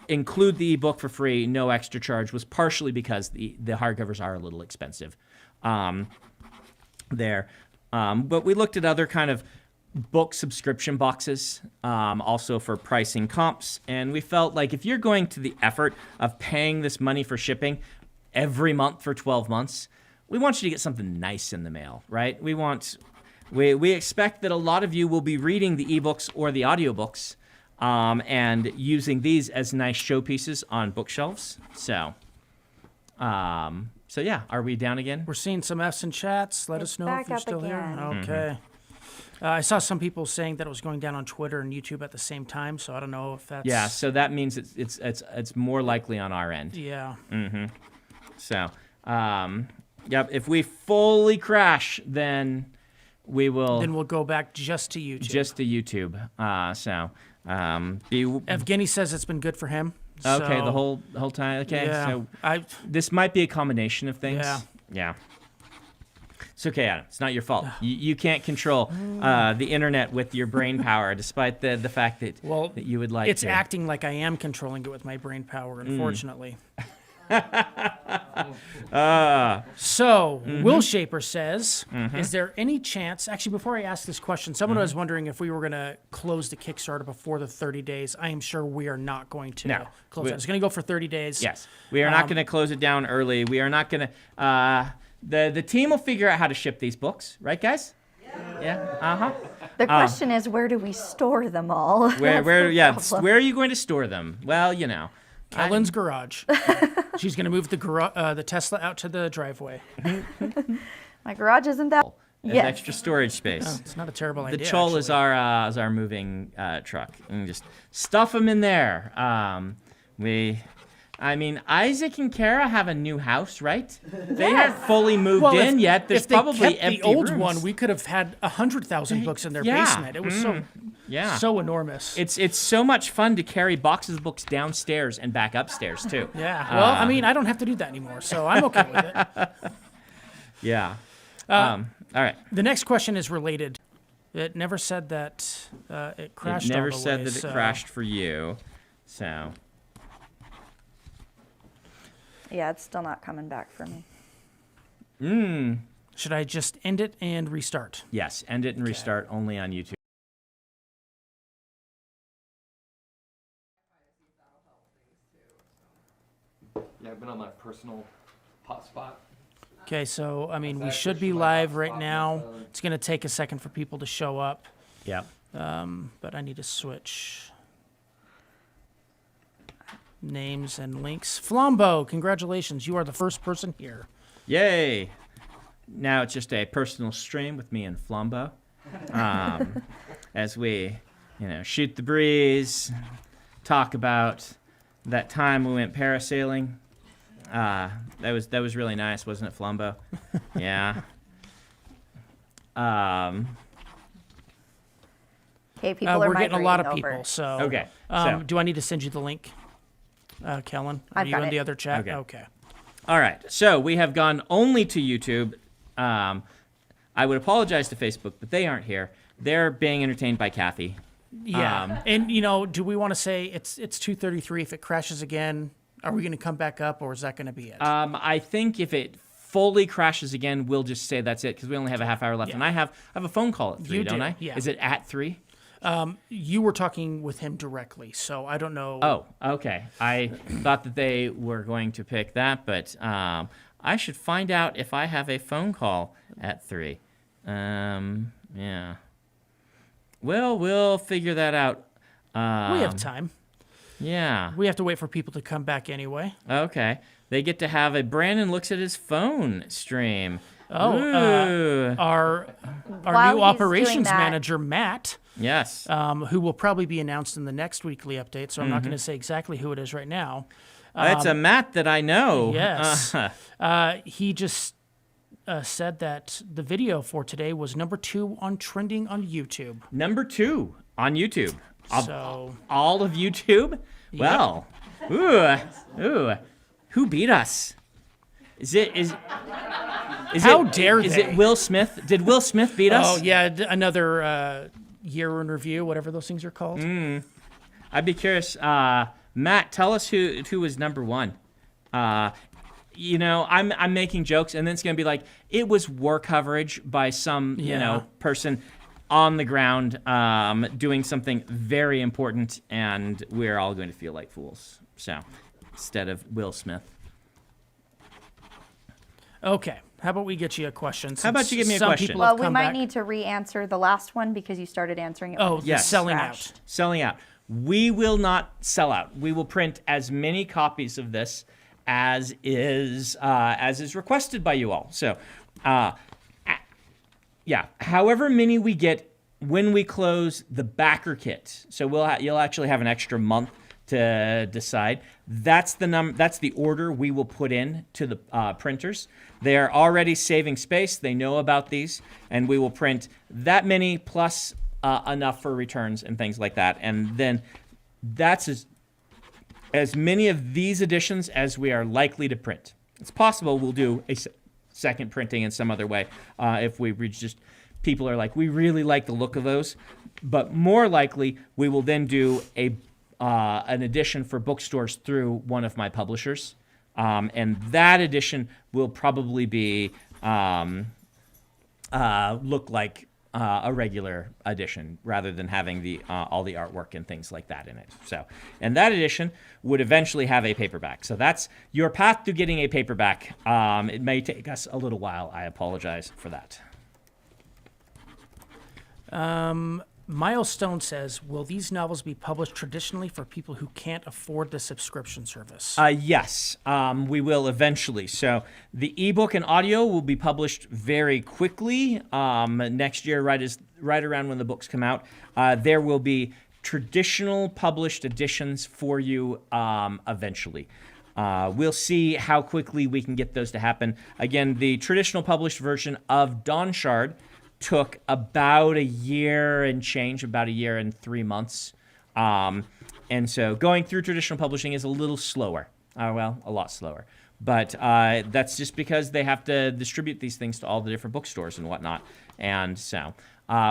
include the ebook for free, no extra charge, was partially because the hardcovers are a little expensive there. But we looked at other kind of book subscription boxes also for pricing comps. And we felt like if you're going to the effort of paying this money for shipping every month for 12 months, we want you to get something nice in the mail, right? We expect that a lot of you will be reading the ebooks or the audiobooks and using these as nice showpieces on bookshelves. So So yeah, are we down again? We're seeing some F's in chats. Let us know if you're still here. again. Okay. I saw some people saying that it was going down on Twitter and YouTube at the same time, so I don't know if that's... Yeah, so that means it's more likely on our end. Yeah. So, yep, if we fully crash, then we will... Then we'll go back just to YouTube. Just to YouTube. Evgeny says it's been good for him. Okay, so, the whole time. Okay, yeah, so this might be a combination of things. Yeah. It's okay, Adam. It's not your fault. You can't control the internet with your brain power, despite the fact that that you would like it's to. It's acting like I am controlling it with my brain power, unfortunately. Will Shaper says, is there any chance... Actually, before I ask this question, someone was wondering if we were going to close the Kickstarter before the 30 days. I am sure we are not going to close it. It's going to go for 30 days. Yes. We are not going to close it down early. We are not going to... The team will figure out how to ship these books. Right, guys? Yeah. The question is, where do we store them all? Where are you going to store them? Well, you know. Kellen's garage. She's going to move the Tesla out to the driveway. My garage isn't that... Yes. Extra storage space. Oh, it's not a terrible idea. The Chol is our moving truck. And just stuff them in there. Isaac and Kara have a new house, right? They aren't fully moved in yet. There's probably empty the old rooms. one, we could have had 100,000 books in their basement. It was so enormous. It's so much fun to carry boxes of books downstairs and back upstairs too. Yeah. Well, I don't have to do that anymore, so I'm okay with it. Yeah. All right. The next question is related. It never said that it crashed. It never all the said way, that it crashed for you. So. Yeah, it's still not coming back for me. Should I just end it and restart? Yes, end it and restart only on YouTube. Yeah, I've been on my personal hotspot. Okay, so, we should be live right now. It's going to take a second for people to show up. Yep. But I need to switch names and links. Flambeau, congratulations. You are the first person here. Yay. Now it's just a personal stream with me and Flambeau. As we, shoot the breeze, talk about that time we went parasailing. That was really nice, wasn't it, Flambeau? Yeah. Okay, people are we're getting a lot of migrating people, over. so... Okay. Do I need to send you the link, Kellen? Are I've you got in it. the other chat? Okay. All right. So we have gone only to YouTube. I would apologize to Facebook, but they aren't here. They're being entertained by Kathy. Yeah. And, do we want to say it's 2:33? If it crashes again, are we going to come back up, or is that going to be it? I think if it fully crashes again, we'll just say that's it, because we only have a half hour left. Yeah. And I have a phone call at 3, You don't do, I? yeah. Is it at 3? You were talking with him directly, so I don't know. Oh, okay. I thought that they were going to pick that, but I should find out if I have a phone call at 3. Yeah. Well, we'll figure that out. We have time. Yeah. We have to wait for people to come back anyway. Okay. They get to have a Brandon looks at his phone stream. Oh, our While new he's operations doing that- manager, Matt, Yes. who will probably be announced in the next weekly update, so I'm not going to say exactly who it is right now. That's a Matt that I know. Yes. He just said that the video for today was number 2 on trending on YouTube. Number 2 on YouTube. So All of YouTube? Well, ooh. Who beat us? How dare Is they? it Will Smith? Did Will Smith beat us? Oh, yeah, another year in review, whatever those things are called. I'd be curious. Matt, tell us who was number 1. I'm making jokes, and then it's gonna be like it was war coverage by some person on the ground doing something very important, and we're all going to feel like fools. So instead of Will Smith. Okay. How about we get you a question? How about you give me a some question? people have Well, we come might back. need to re-answer the last one because you started answering it. Oh, when it yes. selling crashed. out. Selling out. We will not sell out. We will print as many copies of this as is requested by you all. So, yeah, however many we get when we close the backer kit. So you'll actually have an extra month to decide. That's the order we will put in to the printers. They are already saving space. They know about these, and we will print that many plus enough for returns and things like that. And then that's as many of these editions as we are likely to print. It's possible we'll do a second printing in some other way if we just people are like, we really like the look of those. But more likely, we will then do an edition for bookstores through one of my publishers. And that edition will probably be look like a regular edition rather than having all the artwork and things like that in it. So, and that edition would eventually have a paperback. So that's your path to getting a paperback. It may take us a little while. I apologize for that. Milestone says, will these novels be published traditionally for people who can't afford the subscription service? Yes, we will eventually. So the ebook and audio will be published very quickly next year, right around when the books come out. There will be traditional published editions for you eventually. We'll see how quickly we can get those to happen. Again, the traditional published version of Dawn Shard took about a year and change, about a year and 3 months. And so going through traditional publishing is a little slower. A lot slower. But that's just because they have to distribute these things to all the different bookstores and whatnot. And so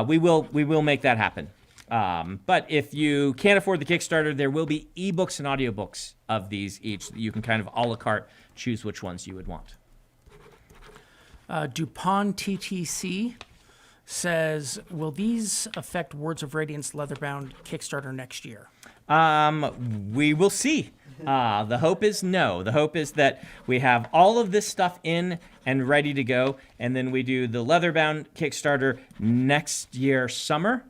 we will make that happen. But if you can't afford the Kickstarter, there will be ebooks and audiobooks of these each. You can kind of a la carte choose which ones you would want. Dupont TTC says, will these affect Words of Radiance leatherbound Kickstarter next year? We will see. The hope is no. The hope is that we have all of this stuff in and ready to go, and then we do the leatherbound Kickstarter next year summer.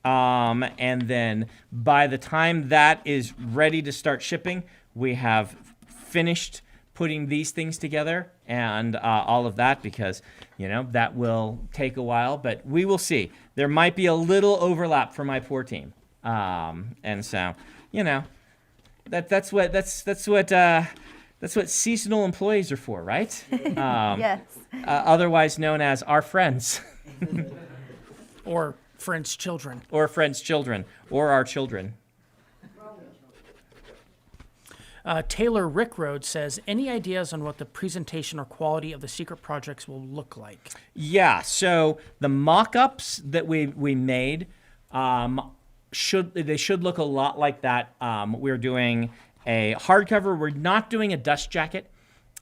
And then by the time that is ready to start shipping, we have finished putting these things together and all of that, because that will take a while, but we will see. There might be a little overlap for my poor team, and so that's what seasonal employees are for, right? Yes. Otherwise known as our friends, or friends' children, or friends' children, or our children. Taylor Rickroad says, any ideas on what the presentation or quality of the secret projects will look like? Yeah, so the mock-ups that we made should look a lot like that. We're doing a hardcover. We're not doing a dust jacket.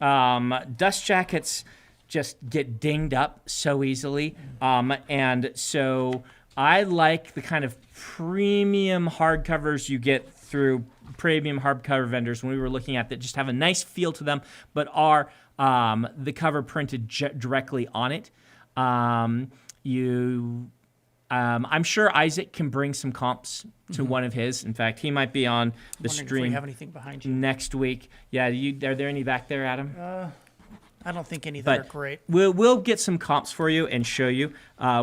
Dust jackets just get dinged up so easily, and so I like the kind of premium hardcovers you get through premium hardcover vendors when we were looking at that just have a nice feel to them, but are the cover printed directly on it. I'm sure Isaac can bring some comps to one of his. In fact, he might be on the stream. If we have anything behind you next week. Yeah, are there any back there, Adam? I don't think any that are great. We'll get some comps for you and show you.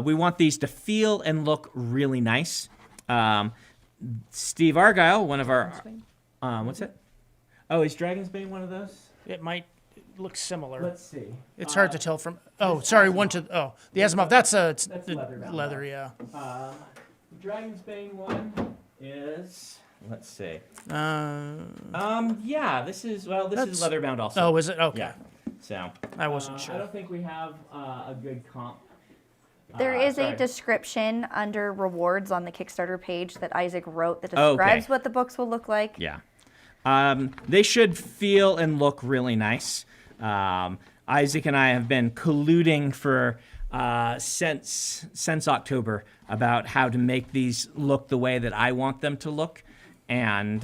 We want these to feel and look really nice. Steve Argyle, one of our... what's it? Oh, is Dragon's Bane one of those? It might look similar. Let's see. It's hard to tell from... Oh, sorry, the Asimov. That's leather, yeah. Dragon's Bane one is... Let's see. Yeah, this is leatherbound also. Oh, is it? Okay. Yeah. So I wasn't sure. I don't think we have a good comp. There is a description under rewards on the Kickstarter page that Isaac wrote that describes what the books will look like. Yeah. They should feel and look really nice. Isaac and I have been colluding for since October about how to make these look the way that I want them to look. And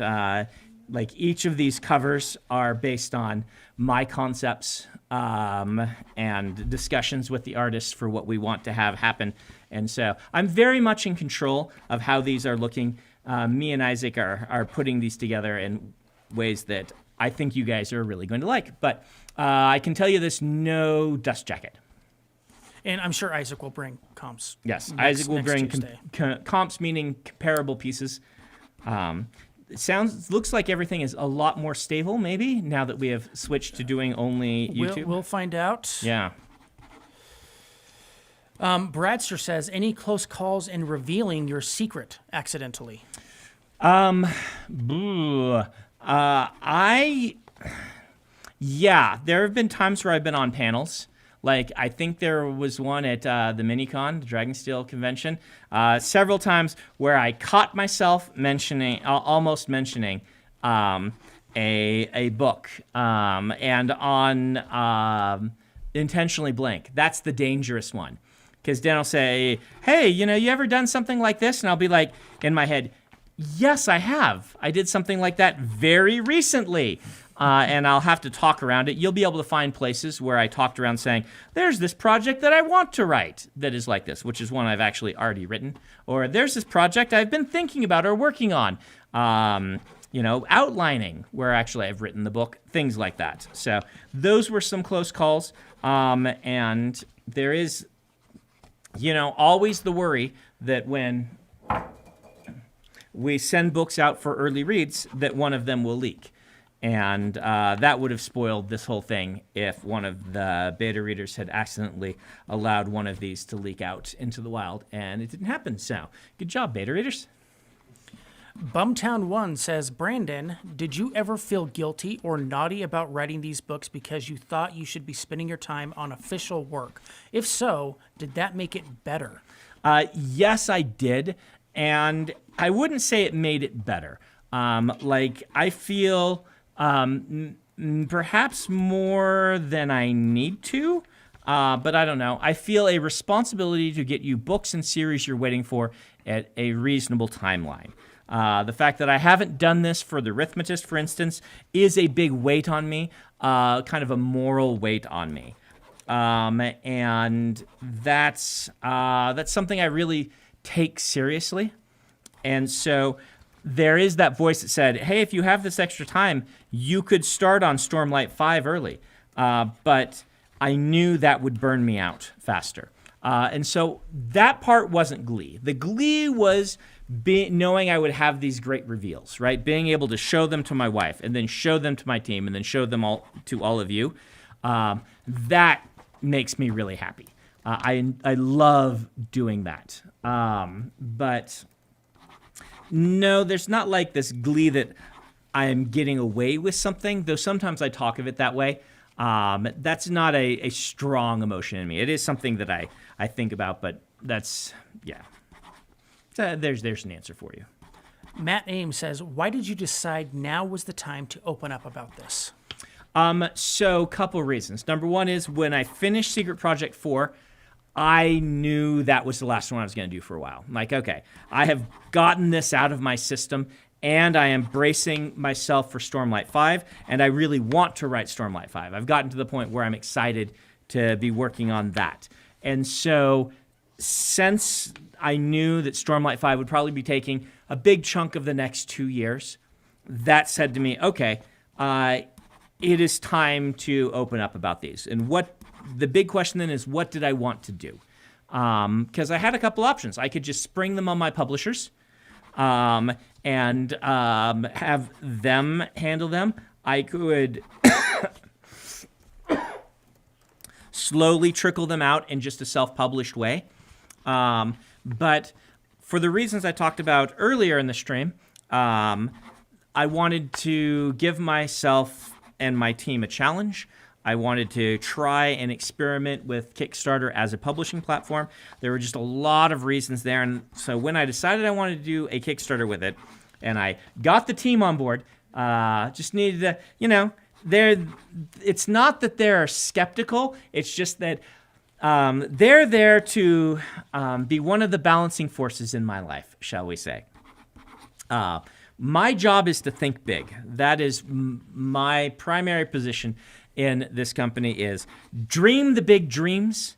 each of these covers are based on my concepts and discussions with the artists for what we want to have happen. And so I'm very much in control of how these are looking. Me and Isaac are putting these together in ways that I think you guys are really going to like. But I can tell you this, no dust jacket. And I'm sure Isaac will bring comps. Yes, Isaac will bring comps, meaning comparable pieces. Looks like everything is a lot more stable, maybe, now that we have switched to doing only YouTube. We'll find out. Yeah. Bradster says, any close calls in revealing your secret accidentally? Yeah, there have been times where I've been on panels. Like, I think there was one at the Minicon, the Dragonsteel convention, several times where I caught myself almost mentioning a book, and on intentionally blank. That's the dangerous one. Because Dan will say, hey, you ever done something like this? And I'll be like, in my head, yes, I have. I did something like that very recently. And I'll have to talk around it. You'll be able to find places where I talked around saying, there's this project that I want to write that is like this, which is one I've actually already written. Or there's this project I've been thinking about or working on. Outlining where actually I've written the book, things like that. So those were some close calls. And there is, always the worry that when we send books out for early reads, that one of them will leak. And that would have spoiled this whole thing if one of the beta readers had accidentally allowed one of these to leak out into the wild, and it didn't happen. So, good job, beta readers. Bumtown1 says, Brandon, did you ever feel guilty or naughty about writing these books because you thought you should be spending your time on official work? If so, did that make it better? Yes, I did, and I wouldn't say it made it better. I feel... perhaps more than I need to, but I don't know. I feel a responsibility to get you books and series you're waiting for at a reasonable timeline. The fact that I haven't done this for The Arithmetist, for instance, is a big weight on me, kind of a moral weight on me. And that's something I really take seriously. And so there is that voice that said, hey, if you have this extra time, you could start on Stormlight 5 early. But I knew that would burn me out faster. And so that part wasn't glee. The glee was knowing I would have these great reveals, right? Being able to show them to my wife and then show them to my team and then show them all to all of you. That makes me really happy. I love doing that. But no, there's not like this glee that I am getting away with something, though sometimes I talk of it that way. That's not a strong emotion in me. It is something that I think about, but that's, yeah. There's an answer for you. Matt Ames says, why did you decide now was the time to open up about this? So couple reasons. Number one is when I finished Secret Project 4, I knew that was the last one I was going to do for a while. I'm like, okay, I have gotten this out of my system, and I am bracing myself for Stormlight 5, and I really want to write Stormlight 5. I've gotten to the point where I'm excited to be working on that. And so since I knew that Stormlight 5 would probably be taking a big chunk of the next 2 years, that said to me, okay, it is time to open up about these. And the big question then is, what did I want to do? Because I had a couple options. I could just spring them on my publishers and have them handle them. I could slowly trickle them out in just a self-published way. But for the reasons I talked about earlier in the stream, I wanted to give myself and my team a challenge. I wanted to try and experiment with Kickstarter as a publishing platform. There were just a lot of reasons there. And so when I decided I wanted to do a Kickstarter with it, and I got the team on board, just needed to, it's not that they're skeptical. It's just that they're there to be one of the balancing forces in my life, shall we say. My job is to think big. That is my primary position in this company is dream the big dreams,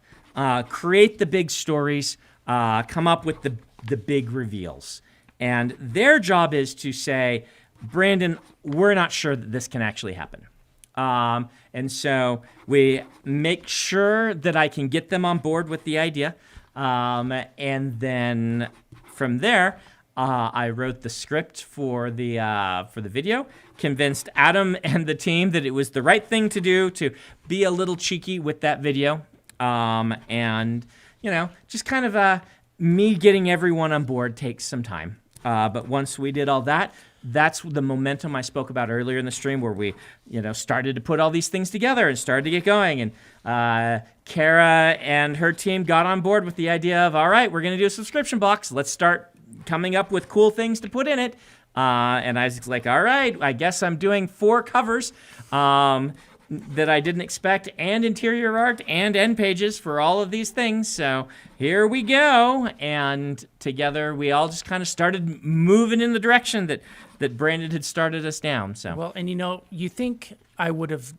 create the big stories, come up with the big reveals. And their job is to say, Brandon, we're not sure that this can actually happen. And so we make sure that I can get them on board with the idea. And then from there, I wrote the script for the video, convinced Adam and the team that it was the right thing to do to be a little cheeky with that video. And, just kind of me getting everyone on board takes some time. But once we did all that, that's the momentum I spoke about earlier in the stream where we, started to put all these things together and started to get going. And Kara and her team got on board with the idea of, all right, we're going to do a subscription box. Let's start coming up with cool things to put in it. And Isaac's like, all right, I guess I'm doing 4 covers that I didn't expect, and interior art and end pages for all of these things. So here we go. And together we all just kind of started moving in the direction that Brandon had started us down. So well, and you think I would have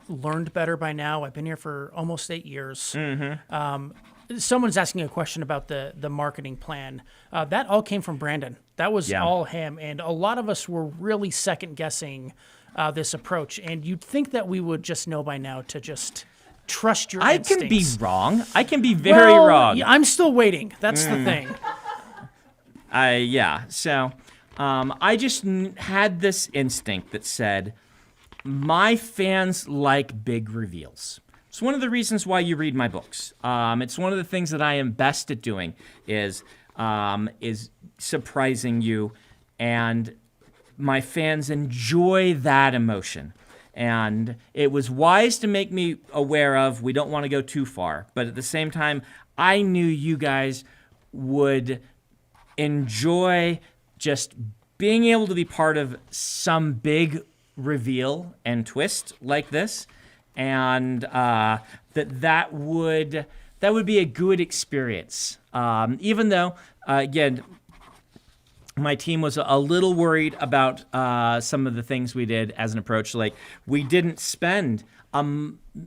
learned better by now. I've been here for almost 8 years. Mm-hmm. Someone's asking a question about the marketing plan. That all came from Brandon. That was all him. And a lot of us were really second guessing this approach. And you'd think that we would just know by now to just trust your instincts. I can be wrong. I can be very wrong. I'm still waiting. That's the thing. So I just had this instinct that said, my fans like big reveals. It's one of the reasons why you read my books. It's one of the things that I am best at doing is surprising you, and my fans enjoy that emotion. And it was wise to make me aware of, we don't want to go too far, but at the same time, I knew you guys would enjoy just being able to be part of some big reveal and twist like this, and that would be a good experience. Even though, again, my team was a little worried about some of the things we did as an approach. Like, we didn't spend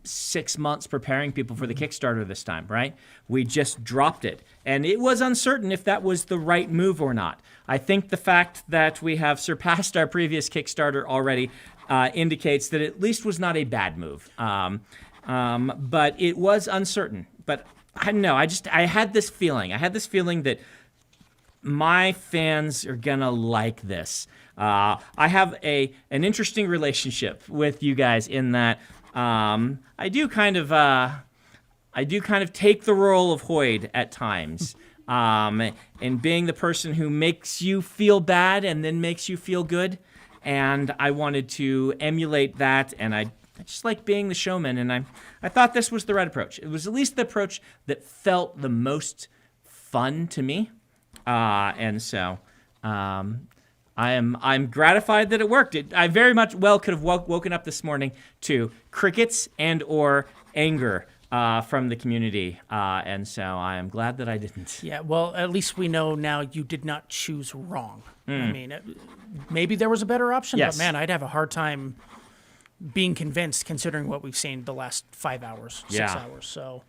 6 months preparing people for the Kickstarter this time, right? We just dropped it. And it was uncertain if that was the right move or not. I think the fact that we have surpassed our previous Kickstarter already indicates that it at least was not a bad move. But it was uncertain. But I don't know. I had this feeling. I had this feeling that my fans are gonna like this. I have an interesting relationship with you guys in that I do kind of take the role of Hoyd at times, and being the person who makes you feel bad and then makes you feel good. And I wanted to emulate that, and I just like being the showman. And I thought this was the right approach. It was at least the approach that felt the most fun to me. And so I'm gratified that it worked. I very much could have woken up this morning to crickets and or anger from the community. And so I am glad that I didn't. Yeah, well, at least we know now you did not choose wrong. I mean, maybe there was a better option, but man, I'd have a hard time being convinced considering what we've seen the last 5 hours, 6 hours. So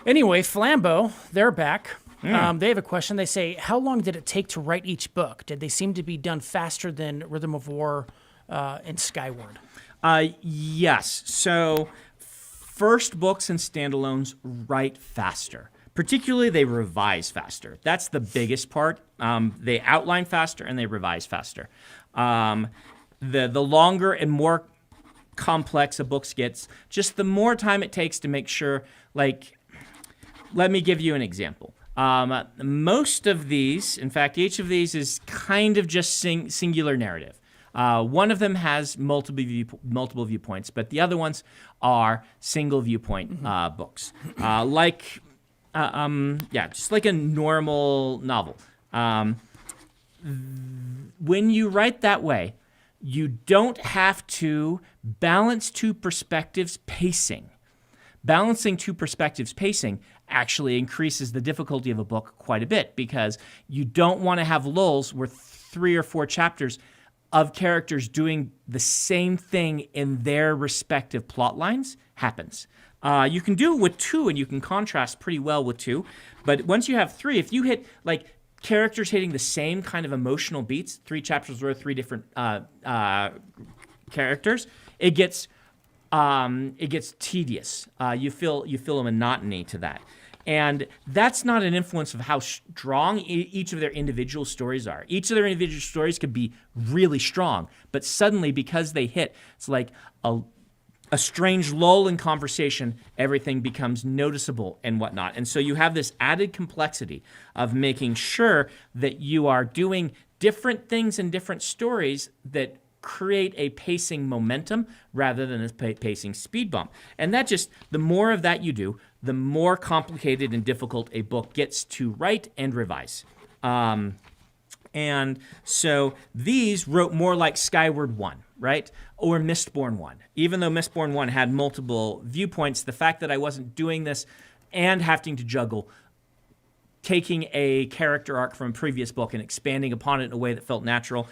anyway, Flambeau, they're back. They have a question. They say, how long did it take to write each book? Did they seem to be done faster than Rhythm of War and Skyward? Yes. So first books and standalones write faster. Particularly, they revise faster. That's the biggest part. They outline faster and they revise faster. The longer and more complex a book gets, just the more time it takes to make sure, like, let me give you an example. Most of these, in fact, each of these is kind of just singular narrative. One of them has multiple viewpoints, but the other ones are single viewpoint books. Just like a normal novel. When you write that way, you don't have to balance two perspectives pacing. Balancing two perspectives pacing actually increases the difficulty of a book quite a bit because you don't want to have lulls where 3 or 4 chapters of characters doing the same thing in their respective plot lines happens. You can do it with 2 and you can contrast pretty well with 2, but once you have 3, if you hit like characters hitting the same kind of emotional beats, 3 chapters worth, 3 different characters, it gets tedious. You feel a monotony to that. And that's not an influence of how strong each of their individual stories are. Each of their individual stories could be really strong, but suddenly, because they hit, it's like a strange lull in conversation, everything becomes noticeable and whatnot. And so you have this added complexity of making sure that you are doing different things in different stories that create a pacing momentum rather than a pacing speed bump. And that just, the more of that you do, the more complicated and difficult a book gets to write and revise. And so these wrote more like Skyward 1, right? Or Mistborn 1. Even though Mistborn 1 had multiple viewpoints, the fact that I wasn't doing this and having to juggle taking a character arc from a previous book and expanding upon it in a way that felt natural.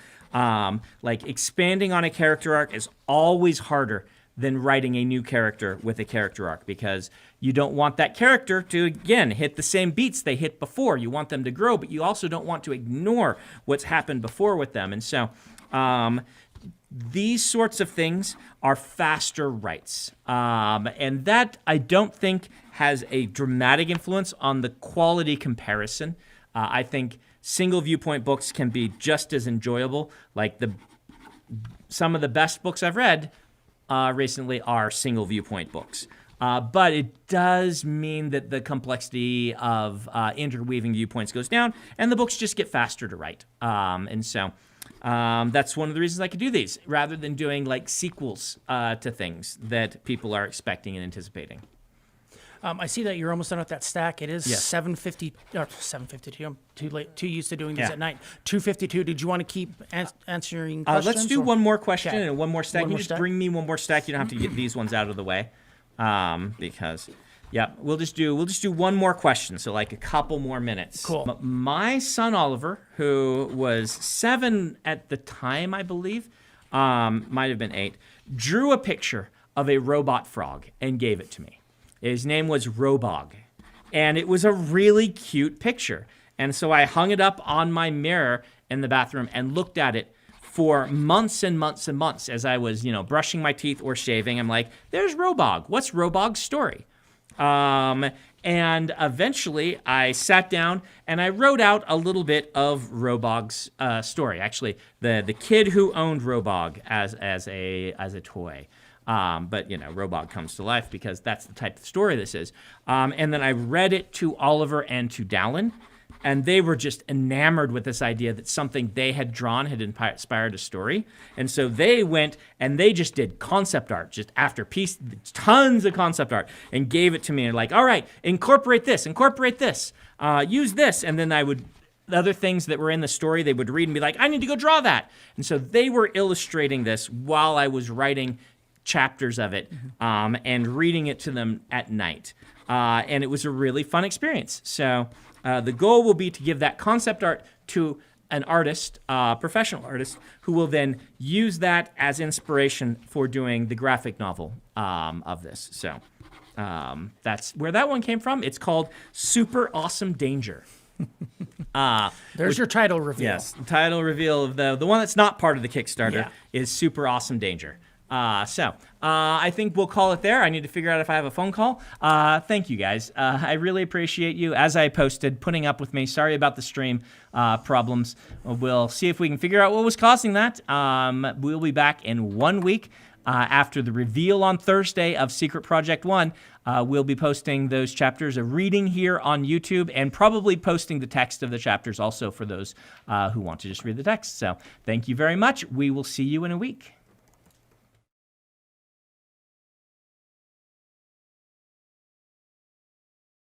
Like expanding on a character arc is always harder than writing a new character with a character arc, because you don't want that character to, again, hit the same beats they hit before. You want them to grow, but you also don't want to ignore what's happened before with them. And so these sorts of things are faster writes. And that, I don't think, has a dramatic influence on the quality comparison. I think single viewpoint books can be just as enjoyable. Like some of the best books I've read recently are single viewpoint books. But it does mean that the complexity of interweaving viewpoints goes down, and the books just get faster to write. And so that's one of the reasons I could do these, rather than doing like sequels to things that people are expecting and anticipating. I see that you're almost done with that stack. It is Yes. 7:52. I'm too used to doing these at night. 2:52. Did you want to keep answering questions? Let's do one more question and one more stack. One You more just stack? bring me one more stack. You don't have to get these ones out of the way, because, yeah, we'll just do one more question. So like a couple more minutes. Cool. My son Oliver, who was 7 at the time, I believe, might have been 8, drew a picture of a robot frog and gave it to me. His name was Robog, and it was a really cute picture. And so I hung it up on my mirror in the bathroom and looked at it for months and months and months as I was, brushing my teeth or shaving. I'm like, there's Robog. What's Robog's story? And eventually I sat down and I wrote out a little bit of Robog's story. Actually, the kid who owned Robog as a toy. But, Robog comes to life because that's the type of story this is. And then I read it to Oliver and to Dallin, and they were just enamored with this idea that something they had drawn had inspired a story. And so they went and they just did concept art, just after piece, tons of concept art, and gave it to me. And like, all right, incorporate this, use this. And then the other things that were in the story, they would read and be like, I need to go draw that. And so they were illustrating this while I was writing chapters of it, and reading it to them at night. And it was a really fun experience. So the goal will be to give that concept art to an artist, professional artist, who will then use that as inspiration for doing the graphic novel of this. So that's where that one came from. It's called Super Awesome Danger. There's your title reveal. Yes, the title reveal of the one that's not part of the Kickstarter is Super Awesome Danger. So I think we'll call it there. I need to figure out if I have a phone call. Thank you, guys. I really appreciate you, as I posted, putting up with me. Sorry about the stream problems. We'll see if we can figure out what was causing that. We'll be back in 1 week. After the reveal on Thursday of Secret Project 1, we'll be posting those chapters of reading here on YouTube, and probably posting the text of the chapters also for those who want to just read the text. So thank you very much. We will see you in a week.